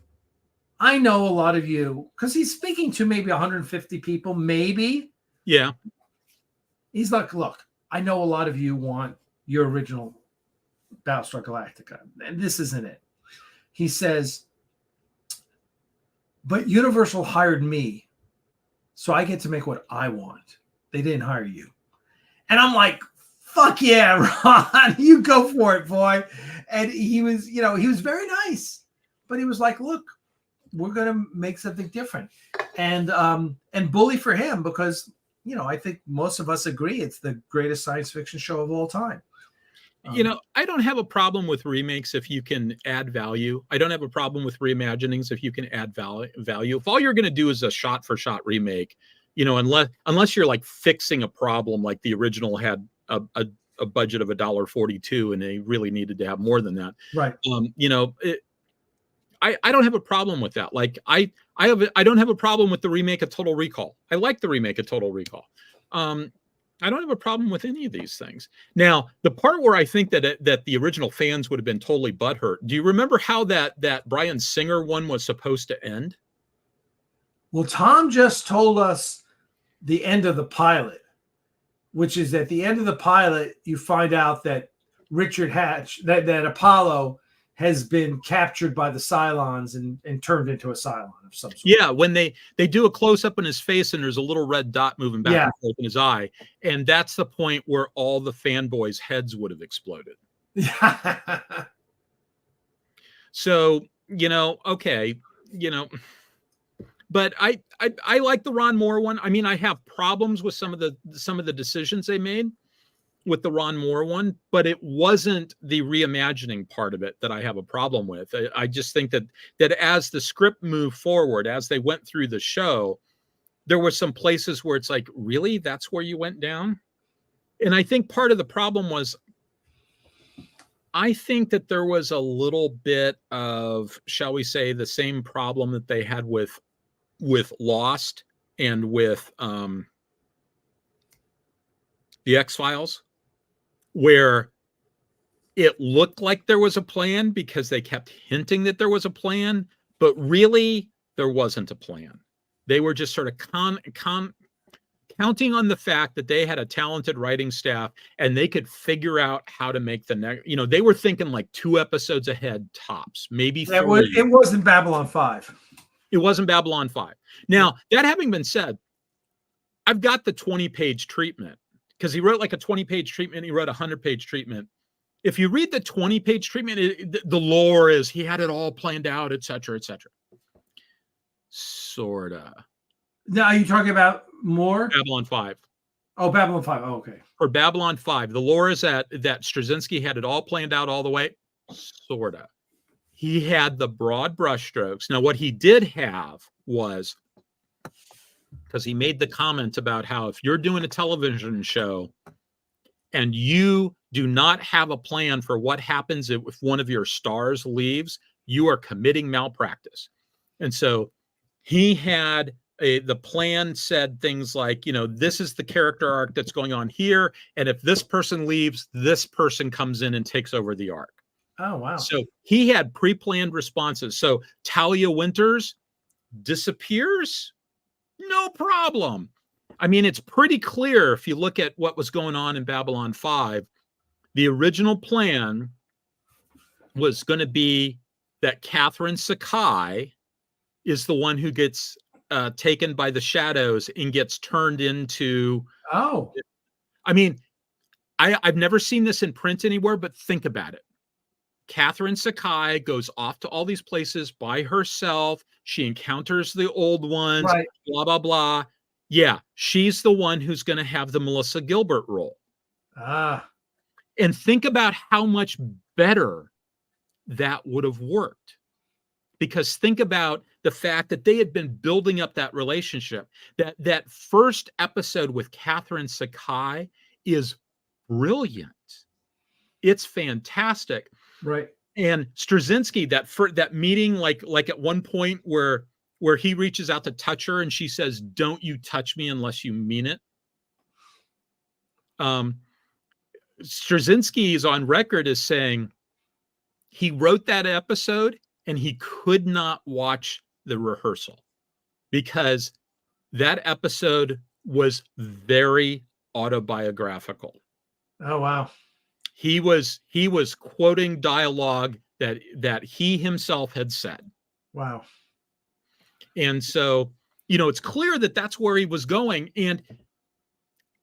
I know a lot of you, because he's speaking to maybe 150 people, maybe. Yeah. He's like, look, I know a lot of you want your original Battlestar Galactica, and this isn't it. He says, but Universal hired me, so I get to make what I want. They didn't hire you. And I'm like, fuck yeah, Ron, you go for it, boy. And he was very nice, but he was like, look, we're going to make something different. And bully for him, because, I think most of us agree it's the greatest science fiction show of all time. You know, I don't have a problem with remakes if you can add value. I don't have a problem with reimaginings if you can add value. If all you're going to do is a shot-for-shot remake, you know, unless you're like fixing a problem, like the original had a budget of $1.42 and they really needed to have more than that. Right. You know, I don't have a problem with that. Like I don't have a problem with the remake of Total Recall. I like the remake of Total Recall. I don't have a problem with any of these things. Now, the part where I think that the original fans would have been totally butthurt. Do you remember how that Bryan Singer one was supposed to end? Well, Tom just told us the end of the pilot, which is at the end of the pilot, you find out that Richard Hatch, that Apollo has been captured by the Cylons and turned into a Cylon of some sort. Yeah, when they do a close-up in his face and there's a little red dot moving back and forth in his eye, and that's the point where all the fanboys' heads would have exploded. So, you know, okay, you know, but I like the Ron Moore one. I mean, I have problems with some of the decisions they made with the Ron Moore one, but it wasn't the reimagining part of it that I have a problem with. I just think that as the script moved forward, as they went through the show, there were some places where it's like, really, that's where you went down? And I think part of the problem was, I think that there was a little bit of, shall we say, the same problem that they had with Lost and with the X-Files, where it looked like there was a plan because they kept hinting that there was a plan, but really there wasn't a plan. They were just sort of counting on the fact that they had a talented writing staff and they could figure out how to make the next, you know, they were thinking like 2 episodes ahead tops, maybe 3. It wasn't Babylon 5. It wasn't Babylon 5. Now, that having been said, I've got the 20-page treatment, because he wrote like a 20-page treatment. He wrote a 100-page treatment. If you read the 20-page treatment, the lore is he had it all planned out, et cetera, et cetera. Sorta. Now, are you talking about more? Babylon 5. Oh, Babylon 5. Oh, okay. For Babylon 5, the lore is that Straczynski had it all planned out all the way. Sorta. He had the broad brushstrokes. Now, what he did have was, because he made the comment about how if you're doing a television show and you do not have a plan for what happens if one of your stars leaves, you are committing malpractice. And so he had the plan said things like, you know, this is the character arc that's going on here. And if this person leaves, this person comes in and takes over the arc. Oh, wow. So he had pre-planned responses. So Talia Winters disappears. No problem. I mean, it's pretty clear if you look at what was going on in Babylon 5, the original plan was going to be that Catherine Sakai is the one who gets taken by the shadows and gets turned into... Oh. I mean, I've never seen this in print anywhere, but think about it. Catherine Sakai goes off to all these places by herself. She encounters the old ones, right. Blah, blah, blah. Yeah, she's the one who's going to have the Melissa Gilbert role. Ah. And think about how much better that would have worked. Because think about the fact that they had been building up that relationship. That first episode with Catherine Sakai is brilliant. It's fantastic. Right. And Straczynski, that meeting, like at one point where he reaches out to touch her and she says, "Don't you touch me unless you mean it." Straczynski is on record as saying he wrote that episode and he could not watch the rehearsal because that episode was very autobiographical. Oh, wow. He was quoting dialogue that he himself had said. Wow. And so, you know, it's clear that that's where he was going. And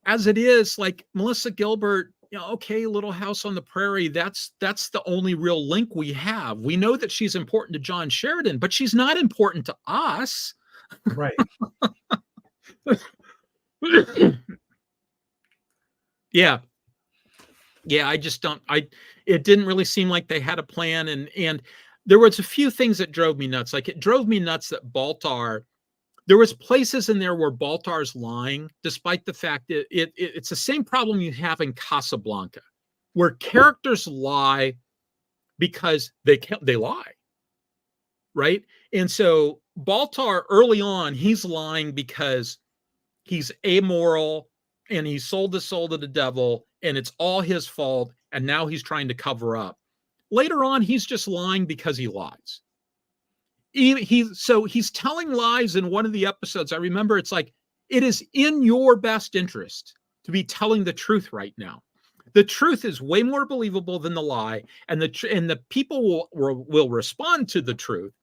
as it is, like Melissa Gilbert, you know, okay, Little House on the Prairie, that's the only real link we have. We know that she's important to John Sheridan, but she's not important to us. Right. Yeah. Yeah, I just don't. It didn't really seem like they had a plan, and there was a few things that drove me nuts. Like it drove me nuts that Baltar. There was places in there where Baltar's lying, despite the fact that it's the same problem you have in Casablanca, where characters lie because they lie, right? And so Baltar early on, he's lying because he's amoral and he sold his soul to the devil and it's all his fault. And now he's trying to cover up. Later on, he's just lying because he lies. So he's telling lies in one of the episodes. I remember it's like, it is in your best interest to be telling the truth right now. The truth is way more believable than the lie, and the people will respond to the truth.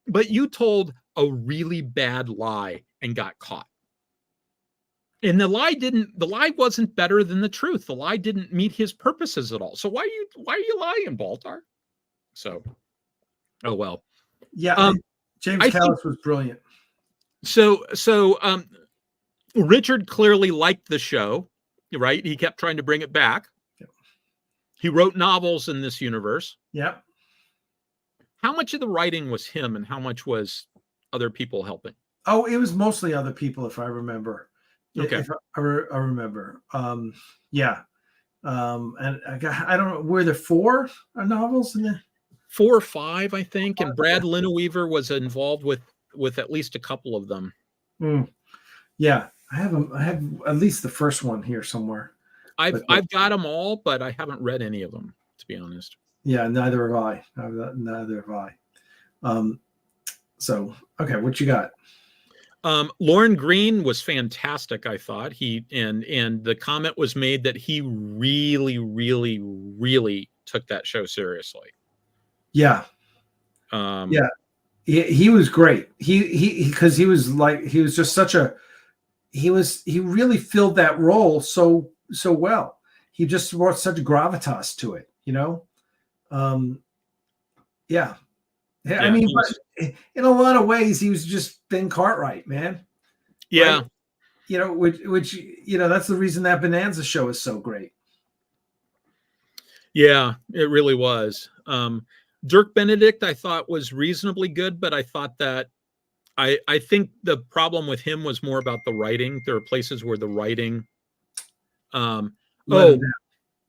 But you told a really bad lie and got caught. And the lie wasn't better than the truth. The lie didn't meet his purposes at all. So why are you lying, Baltar? So, oh well. Yeah, James Callis was brilliant. So Richard clearly liked the show, right? He kept trying to bring it back. Yep. He wrote novels in this universe. Yep. How much of the writing was him and how much was other people helping? Oh, it was mostly other people, if I remember. Okay. If I remember. Yeah. And I don't know, were there 4 novels in there? 4 or 5, I think. And Brad Lineweaver was involved with at least a couple of them. Yeah. I have at least the first one here somewhere. I've got them all, but I haven't read any of them, to be honest. Yeah, neither have I. Neither have I. So, okay, what you got? Lauren Green was fantastic, I thought. And the comment was made that he really, really, really took that show seriously. Yeah. Yeah. He was great. Because he was just such a he really filled that role so well. He just brought such gravitas to it, you know? Yeah. I mean, but in a lot of ways, he was just Ben Cartwright, man. Yeah. Right? You know, which that's the reason that Bonanza show is so great. Yeah, it really was. Dirk Benedict, I thought, was reasonably good, but I thought that I think the problem with him was more about the writing. There are places where the writing.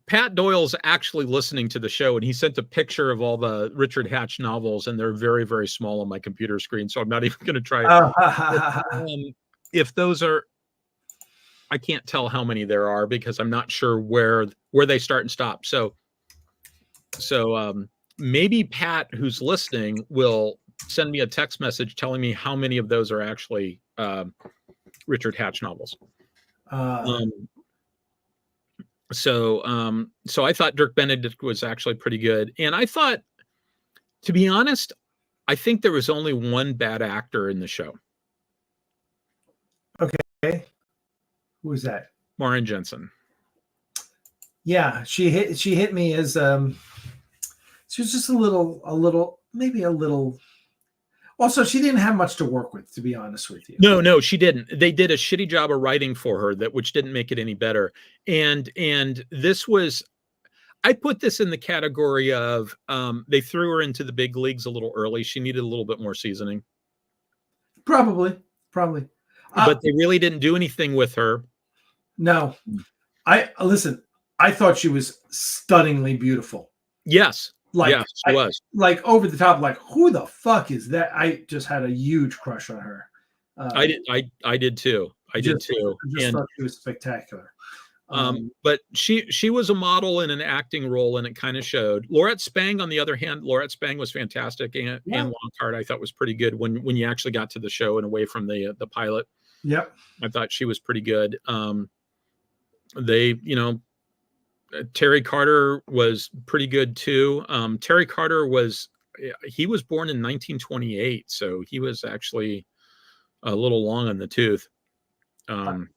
Pat Doyle's actually listening to the show, and he sent a picture of all the Richard Hatch novels, and they're very, very small on my computer screen, so I'm not even going to try. If those are, I can't tell how many there are because I'm not sure where they start and stop. So maybe Pat, who's listening, will send me a text message telling me how many of those are actually Richard Hatch novels. So I thought Dirk Benedict was actually pretty good. And I thought, to be honest, I think there was only one bad actor in the show. Okay. Who was that? Maren Jensen. Yeah, she hit me as she was just a little. Also, she didn't have much to work with, to be honest with you. No, she didn't. They did a shitty job of writing for her, which didn't make it any better. And this was, I put this in the category of they threw her into the big leagues a little early. She needed a little bit more seasoning. Probably. But they really didn't do anything with her. No, I thought she was stunningly beautiful. Yes. Yes, she was. Like over the top, like, who the fuck is that? I just had a huge crush on her. I did too. I just thought she was spectacular. But she was a model in an acting role, and it kind of showed. Laurette Spang, on the other hand, was fantastic, and Lockhart I thought was pretty good when you actually got to the show and away from the pilot. Yep, I thought she was pretty good. Terry Carter was pretty good too. Terry Carter was born in 1928, so he was actually a little long on the tooth. I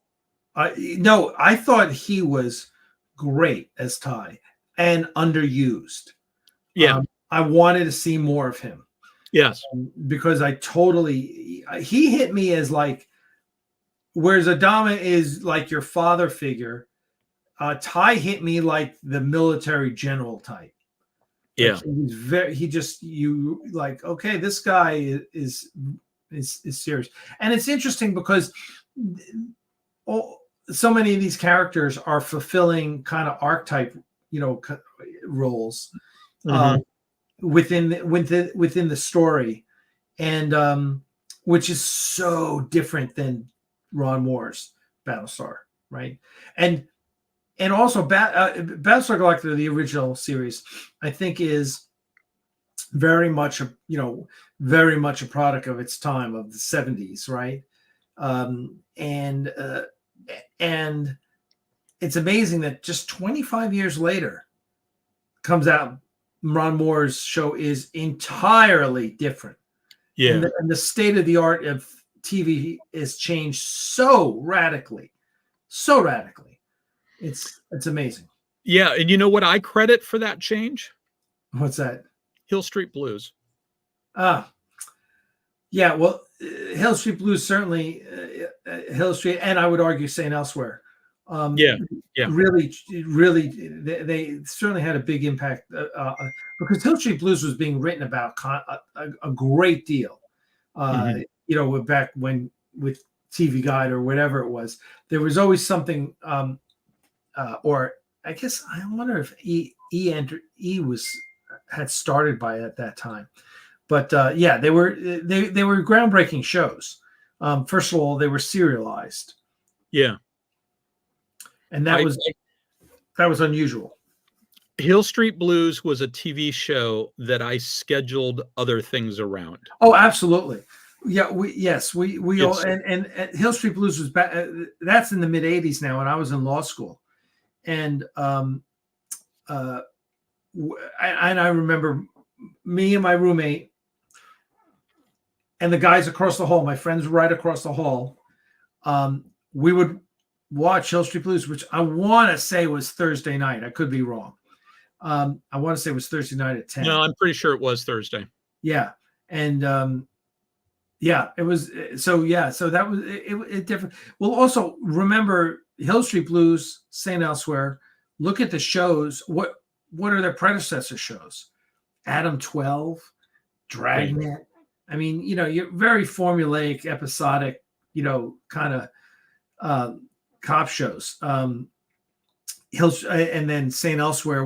thought he was great as Ty and underused. Yeah, I wanted to see more of him. Yes, because he hit me as like, whereas Adama is like your father figure. Ty hit me like the military general type. Yeah. Like you like, okay, this guy is serious. And it's interesting because so many of these characters are fulfilling kind of archetype, roles within the story, and which is so different than Ron Moore's Battlestar, right? And also Battlestar Galactica, the original series, I think is very much a product of its time, of the 70s, right? And it's amazing that just 25 years later comes out, Ron Moore's show is entirely different. Yeah. And the state of the art of TV has changed so radically. It's amazing. Yeah. And you know what I credit for that change? What's that? Hill Street Blues. Yeah, well, Hill Street Blues, certainly Hill Street, and I would argue St. Elsewhere. Yeah. Really, they certainly had a big impact because Hill Street Blues was being written about a great deal. Back when with TV Guide or whatever it was, there was always something. Or I guess I wonder if E had started by at that time. But they were groundbreaking shows. First of all, they were serialized. Yeah, and that was unusual. Hill Street Blues was a TV show that I scheduled other things around. Oh, absolutely. Yeah, we all and Hill Street Blues was back. That's in the mid '80s now, and I was in law school, and I remember me and my roommate and the guys across the hall, my friends right across the hall, we would watch Hill Street Blues, which I want to say was Thursday night. I could be wrong. I want to say it was Thursday night at 10. No, I'm pretty sure it was Thursday. Yeah. And it was. So that was it different. Well, also remember Hill Street Blues, St. Elsewhere. Look at the shows. What are their predecessor shows? Adam 12, Dragnet. I mean, you're very formulaic, episodic, kind of cop shows. And then St. Elsewhere,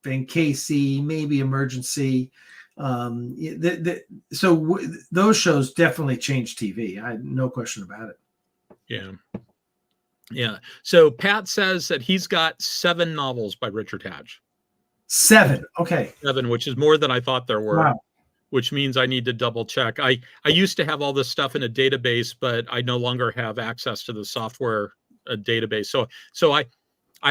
Ben Casey, maybe Emergency. Those shows definitely changed TV. I had no question about it. Yeah. Yeah. So Pat says that he's got 7 novels by Richard Hatch. 7. Okay. 7, which is more than I thought there were. Wow. Which means I need to double check. I used to have all this stuff in a database, but I no longer have access to the software database. So I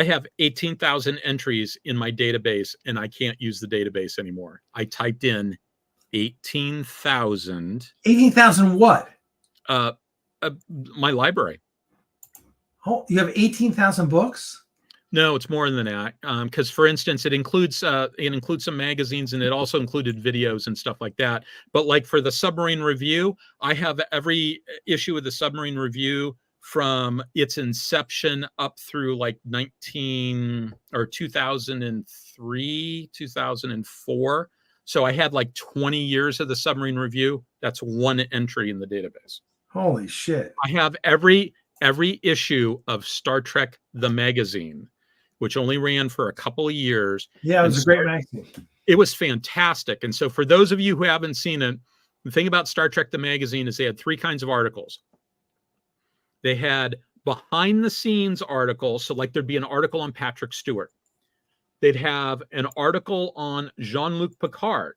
have 18,000 entries in my database, and I can't use the database anymore. I typed in 18,000. 18,000 what? My library. Oh, you have 18,000 books? No, it's more than that. Because, for instance, it includes some magazines, and it also included videos and stuff like that. But like for the Submarine Review, I have every issue of the Submarine Review from its inception up through like 2003, 2004. So I had like 20 years of the Submarine Review. That's one entry in the database. Holy shit. I have every issue of Star Trek the magazine, which only ran for a couple of years. Yeah, it was a great magazine. It was fantastic. And so for those of you who haven't seen it, the thing about Star Trek the magazine is they had 3 kinds of articles. They had behind the scenes articles. So like there'd be an article on Patrick Stewart. They'd have an article on Jean-Luc Picard.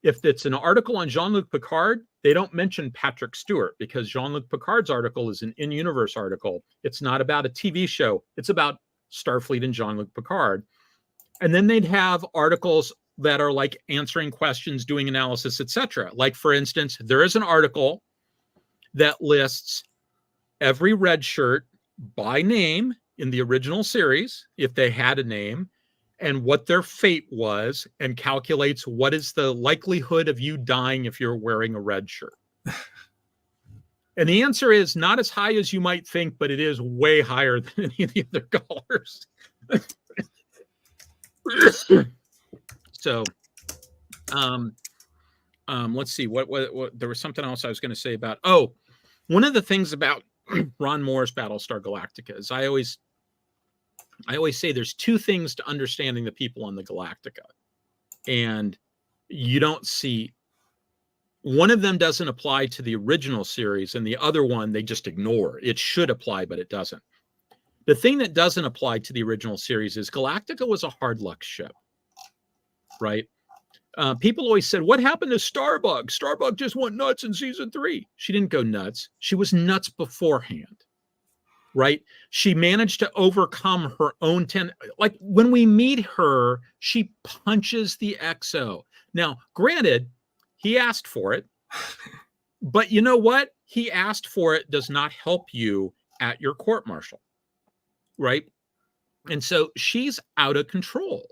If it's an article on Jean-Luc Picard, they don't mention Patrick Stewart because Jean-Luc Picard's article is an in-universe article. It's not about a TV show. It's about Starfleet and Jean-Luc Picard. And then they'd have articles that are like answering questions, doing analysis, etc. Like, for instance, there is an article that lists every red shirt by name in the original series, if they had a name, and what their fate was, and calculates what is the likelihood of you dying if you're wearing a red shirt. And the answer is not as high as you might think, but it is way higher than any of the other colors. So, let's see what there was something else I was going to say about. Oh, one of the things about Ron Moore's Battlestar Galactica is I always say there's two things to understanding the people on the Galactica, and you don't see. One of them doesn't apply to the original series, and the other one they just ignore. It should apply, but it doesn't. The thing that doesn't apply to the original series is Galactica was a hard luck ship, right? People always said, what happened to Starbug? Starbug just went nuts in season 3. She didn't go nuts. She was nuts beforehand, right? She managed to overcome her own like when we meet her, she punches the XO. Now, granted, he asked for it, but you know what? He asked for it does not help you at your court-martial, right? And so she's out of control.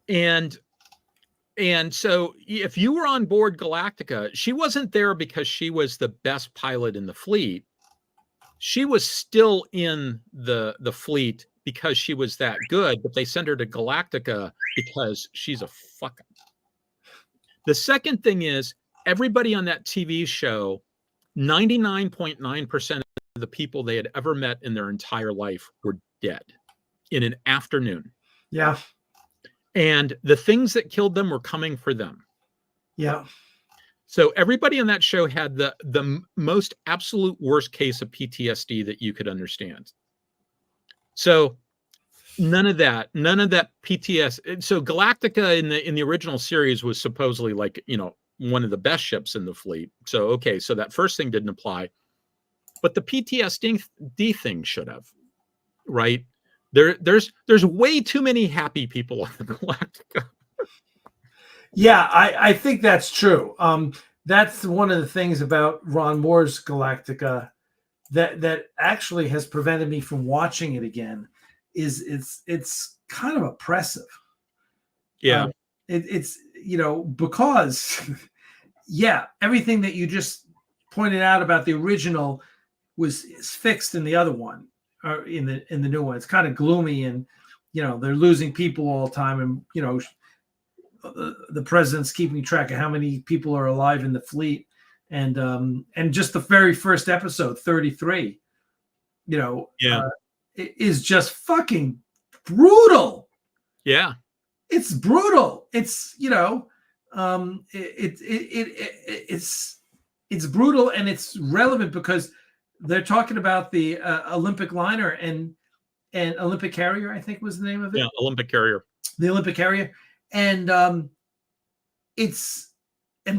And so if you were on board Galactica, she wasn't there because she was the best pilot in the fleet. She was still in the fleet because she was that good, but they sent her to Galactica because she's a fuck up. The second thing is everybody on that TV show, 99.9% of the people they had ever met in their entire life were dead in an afternoon. Yeah. And the things that killed them were coming for them. Yeah. So everybody on that show had the most absolute worst case of PTSD that you could understand. So none of that PTSD. So Galactica in the original series was supposedly like, one of the best ships in the fleet. So, okay. So that first thing didn't apply, but the PTSD thing should have, right? There's way too many happy people on the Galactica. Yeah, I think that's true. That's one of the things about Ron Moore's Galactica that actually has prevented me from watching it again. It's kind of oppressive. Yeah, it's because everything that you just pointed out about the original is fixed in the other one, or in the new one. It's kind of gloomy, and they're losing people all the time, and the president's keeping track of how many people are alive in the fleet, and just the very first episode, 33, it is just fucking brutal. Yeah, it's brutal. It's it's brutal, and it's relevant because they're talking about the Olympic liner and Olympic carrier, I think was the name of it. Yeah, Olympic carrier. The Olympic carrier. And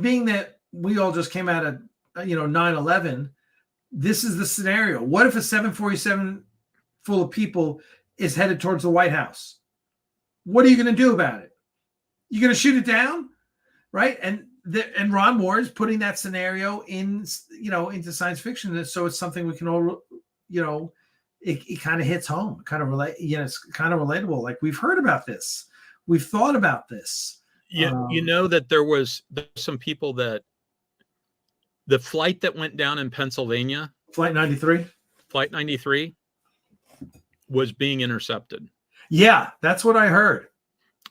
being that we all just came out of 9/11, this is the scenario. What if a 747 full of people is headed towards the White House? What are you going to do about it? You're going to shoot it down, right? And Ron Moore is putting that scenario in, into science fiction, and so it's something we can all, it kind of hits home, kind of relate. It's kind of relatable. Like, we've heard about this. We've thought about this. Yeah, that there's some people that the flight that went down in Pennsylvania, Flight 93, was being intercepted. Yeah, that's what I heard.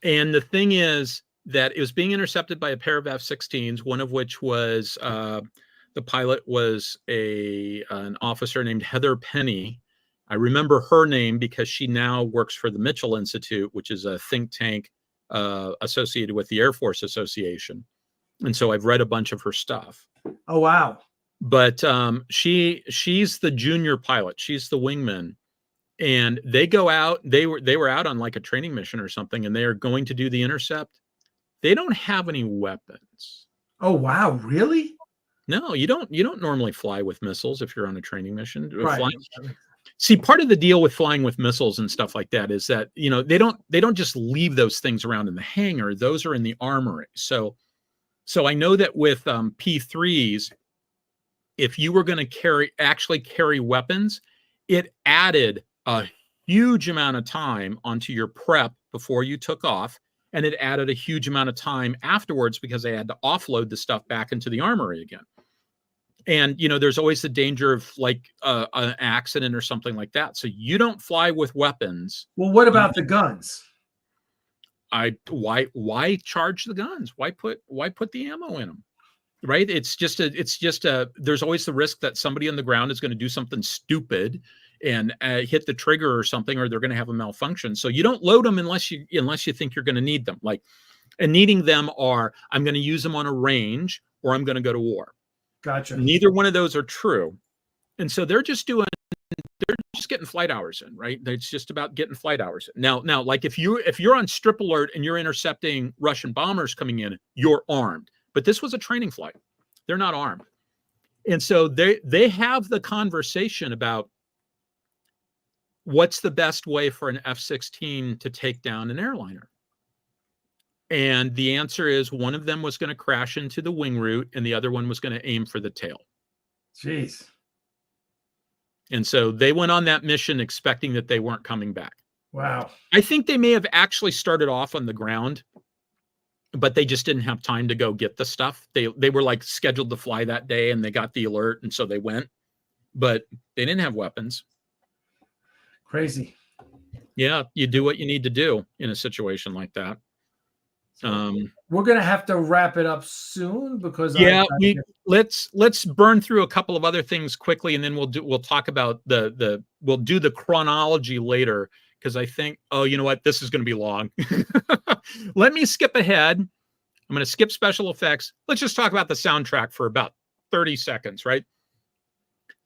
And the thing is that it was being intercepted by a pair of F-16s, one of which was the pilot was an officer named Heather Penny. I remember her name because she now works for the Mitchell Institute, which is a think tank associated with the Air Force Association. And so I've read a bunch of her stuff. Oh, wow. But she's the junior pilot. She's the wingman. And they go out, they were out on like a training mission or something, and they are going to do the intercept. They don't have any weapons. Oh, wow. Really? No, you don't normally fly with missiles if you're on a training mission. Right. See, part of the deal with flying with missiles and stuff like that is that, they don't just leave those things around in the hangar. Those are in the armory. So I know that with P3s, if you were going to actually carry weapons, it added a huge amount of time onto your prep before you took off. And it added a huge amount of time afterwards because they had to offload the stuff back into the armory again. And, there's always the danger of like an accident or something like that. So you don't fly with weapons. Well, what about the guns? Why charge the guns? Why put the ammo in them? Right? It's just there's always the risk that somebody on the ground is going to do something stupid and hit the trigger or something, or they're going to have a malfunction. So you don't load them unless you think you're going to need them. And needing them are, I'm going to use them on a range or I'm going to go to war. Gotcha. Neither one of those are true. And so they're just getting flight hours in, right? It's just about getting flight hours in. Now, like if you're on strip alert and you're intercepting Russian bombers coming in, you're armed. But this was a training flight. They're not armed. And so they have the conversation about what's the best way for an F-16 to take down an airliner. And the answer is one of them was going to crash into the wing root and the other one was going to aim for the tail. Jeez. And so they went on that mission expecting that they weren't coming back. Wow. I think they may have actually started off on the ground, but they just didn't have time to go get the stuff. They were like scheduled to fly that day and they got the alert. And so they went, but they didn't have weapons. Crazy. Yeah. You do what you need to do in a situation like that. We're going to have to wrap it up soon because let's burn through a couple of other things quickly. And then we'll talk about we'll do the chronology later. Cause I think, you know what? This is going to be long. Let me skip ahead. I'm going to skip special effects. Let's just talk about the soundtrack for about 30 seconds, right?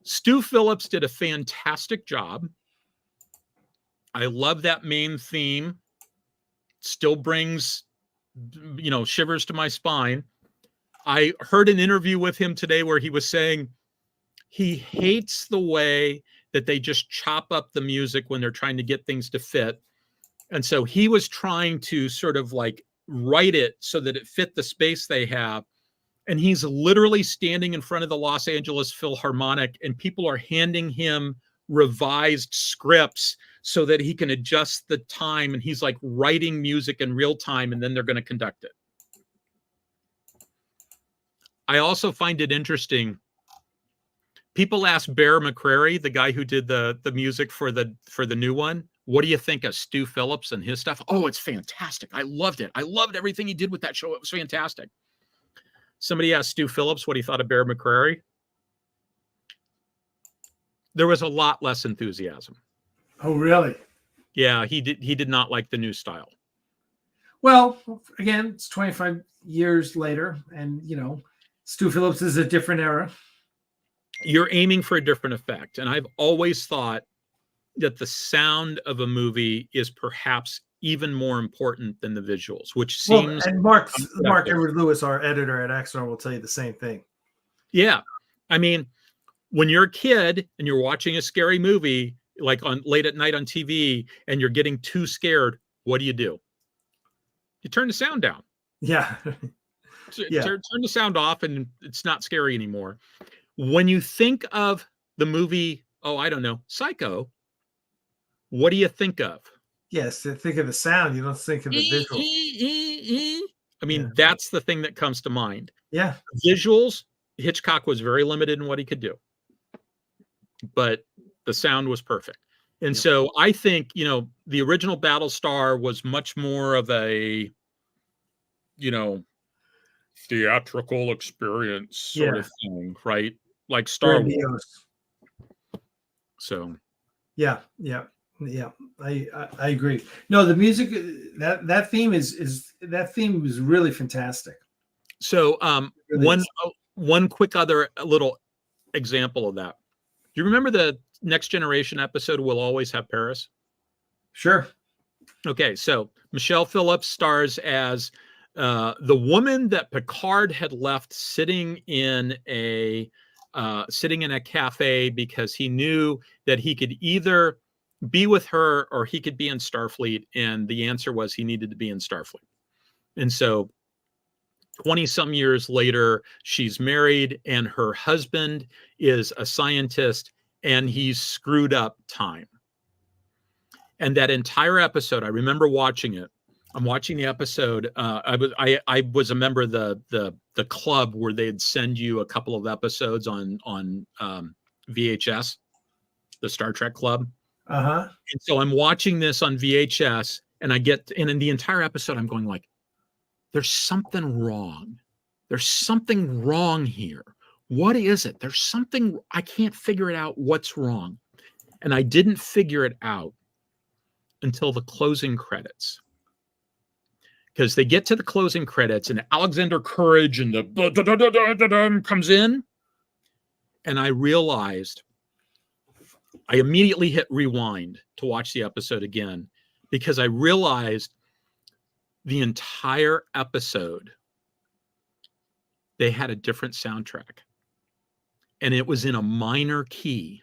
Stu Phillips did a fantastic job. I love that main theme. Still brings, shivers to my spine. I heard an interview with him today where he was saying he hates the way that they just chop up the music when they're trying to get things to fit. And so he was trying to sort of like write it so that it fit the space they have. And he's literally standing in front of the Los Angeles Philharmonic and people are handing him revised scripts so that he can adjust the time. And he's like writing music in real time and then they're going to conduct it. I also find it interesting. People ask Bear McQuarrie, the guy who did the music for the new one, what do you think of Stu Phillips and his stuff? Oh, it's fantastic. I loved it. I loved everything he did with that show. It was fantastic. Somebody asked Stu Phillips what he thought of Bear McQuarrie. There was a lot less enthusiasm. Oh, really? Yeah, he did not like the new style. Well, again, it's 25 years later, and Stu Phillips is a different era. You're aiming for a different effect. And I've always thought that the sound of a movie is perhaps even more important than the visuals, which seems... and Mark Edward Lewis, our editor at Axanar, will tell you the same thing. Yeah. I mean, when you're a kid and you're watching a scary movie, like on late at night on TV, and you're getting too scared, what do? You turn the sound down. Yeah. Turn the sound off and it's not scary anymore. When you think of the movie, I don't know, Psycho, what do you think of? Yes, think of the sound. You don't think of the visual. I mean, that's the thing that comes to mind. Yeah. Visuals, Hitchcock was very limited in what he could do. But the sound was perfect. And so I think, the original Battlestar was much more of a, theatrical experience sort of thing, right? Like Star Wars. So, yeah, I agree. No, the music that theme is really fantastic. So, one quick other little example of that. Do you remember the Next Generation episode We'll Always Have Paris? Sure. Okay, so Michelle Phillips stars as the woman that Picard had left sitting in a cafe because he knew that he could either be with her or he could be in Starfleet. And the answer was he needed to be in Starfleet. And so 20 some years later, she's married and her husband is a scientist and he's screwed up time. And that entire episode, I remember watching it. I'm watching the episode. I was a member of the club where they'd send you a couple of episodes on VHS, the Star Trek Club. Uh-huh. And so I'm watching this on VHS, and in the entire episode, I'm going like, there's something wrong. There's something wrong here. What is it? There's something, I can't figure it out. What's wrong? And I didn't figure it out until the closing credits. Because they get to the closing credits and Alexander Courage and the comes in. And I realized, I immediately hit rewind to watch the episode again, because I realized the entire episode, they had a different soundtrack. And it was in a minor key.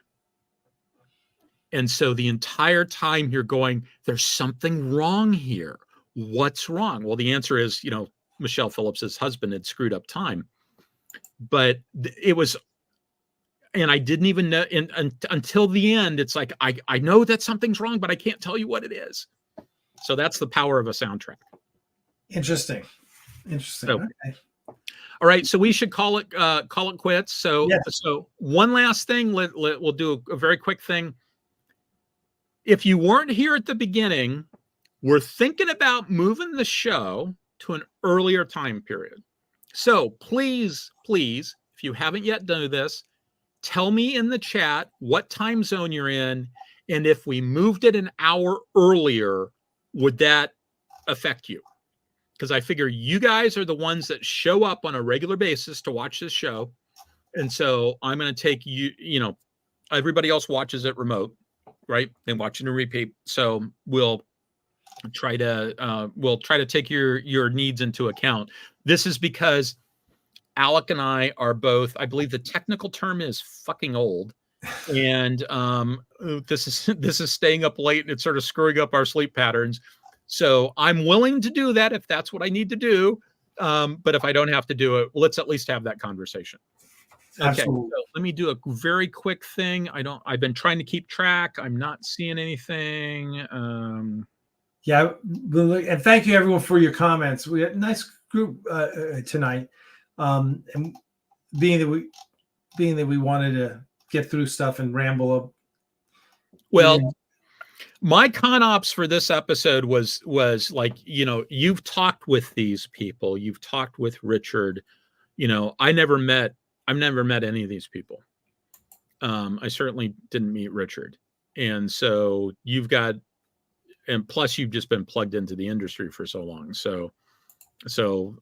And so the entire time you're going, there's something wrong here. What's wrong? Well, the answer is, Michelle Phillips's husband had screwed up time. But it was, and I didn't even know until the end. It's like, I know that something's wrong, but I can't tell you what it is. So that's the power of a soundtrack. Interesting. So, okay. All right, so we should call it quits. So, yes. So one last thing, we'll do a very quick thing. If you weren't here at the beginning, we're thinking about moving the show to an earlier time period. So please, if you haven't yet done this, tell me in the chat what time zone you're in, and if we moved it an hour earlier, would that affect you? Because I figure you guys are the ones that show up on a regular basis to watch this show. And so I'm going to take you, everybody else watches it remote, right? And watching a repeat. So we'll try to take your needs into account. This is because Alec and I are both, I believe the technical term is fucking old. And this is staying up late, and it's sort of screwing up our sleep patterns. So I'm willing to do that if that's what I need to do. But if I don't have to do it, let's at least have that conversation. Okay, so let me do a very quick thing. I've been trying to keep track. I'm not seeing anything. Yeah, and thank you everyone for your comments. We had a nice group tonight, and being that we wanted to get through stuff and ramble up. Well, my con ops for this episode was like, you've talked with these people, you've talked with Richard. I've never met any of these people. I certainly didn't meet Richard, and so and plus you've just been plugged into the industry for so long. So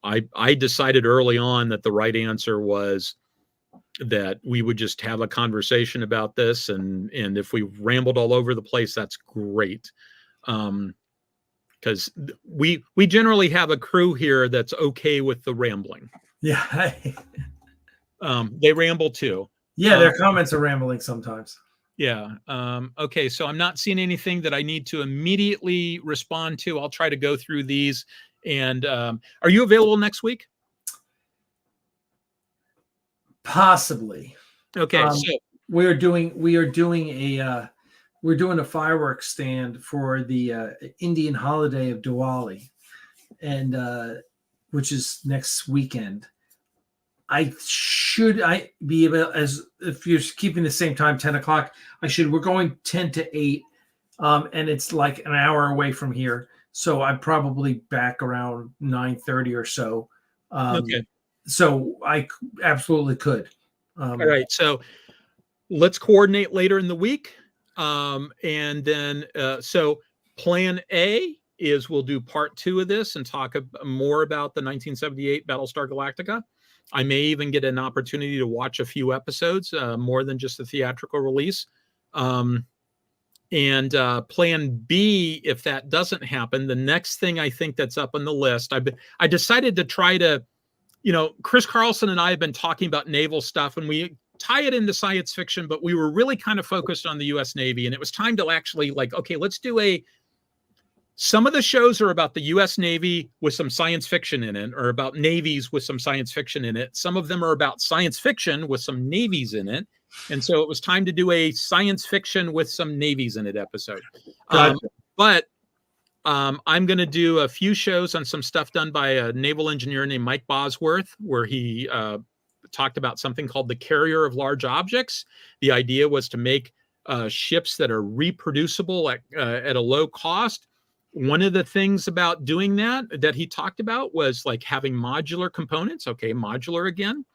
I decided early on that the right answer was that we would just have a conversation about this. And if we rambled all over the place, that's great. Because we generally have a crew here that's okay with the rambling. Yeah. They ramble too. Yeah. Their comments are rambling sometimes. Yeah. Okay. So I'm not seeing anything that I need to immediately respond to. I'll try to go through these. And are you available next week? Possibly. Okay. So we're doing a fireworks stand for the Indian holiday of Diwali, and which is next weekend. I be able, as if you're keeping the same time, 10 o'clock, we're going 10 to 8. And it's like an hour away from here. So I'm probably back around 9:30 or so. Okay. So I absolutely could. All right. So let's coordinate later in the week. And then, so plan A is we'll do part 2 of this and talk more about the 1978 Battlestar Galactica. I may even get an opportunity to watch a few episodes, more than just the theatrical release. And plan B, if that doesn't happen, the next thing I think that's up on the list, I decided to try to, Chris Carlson and I have been talking about naval stuff, and we tie it into science fiction, but we were really kind of focused on the U.S. Navy, and it was time to actually okay, let's do some of the shows are about the U.S. Navy with some science fiction in it, or about navies with some science fiction in it. Some of them are about science fiction with some navies in it. And so it was time to do a science fiction with some navies in it episode. Gotcha. But I'm going to do a few shows on some stuff done by a naval engineer named Mike Bosworth, where he talked about something called the carrier of large objects. The idea was to make ships that are reproducible at a low cost. One of the things about doing that he talked about was like having modular components. Okay, modular again,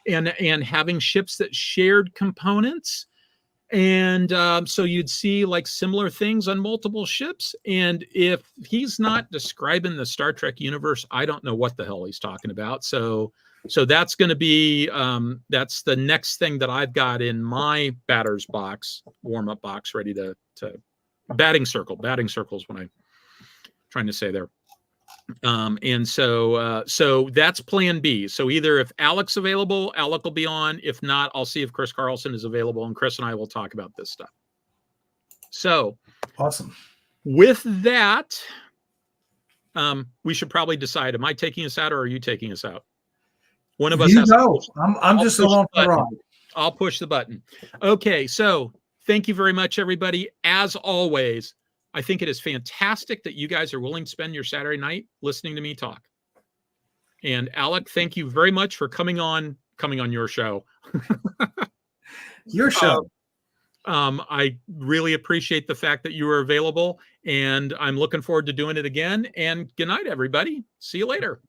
and having ships that shared components. And so you'd see like similar things on multiple ships. And if he's not describing the Star Trek universe, I don't know what the hell he's talking about. So that's going to be, that's the next thing that I've got in my batter's box, warm-up box, ready to batting circle. Batting circles when I'm trying to say there. And so that's plan B. So either if Alec's available, Alec will be on. If not, I'll see if Chris Carlson is available, and Chris and I will talk about this stuff. So awesome. With that, we should probably decide, am I taking us out or are you taking us out? One of us has to. I'm just along for the ride. I'll push the button. Okay, so thank you very much, everybody. As always, I think it is fantastic that you guys are willing to spend your Saturday night listening to me talk. And Alec, thank you very much for coming on your show. Your show. I really appreciate the fact that you were available, and I'm looking forward to doing it again. And good night, everybody. See you later.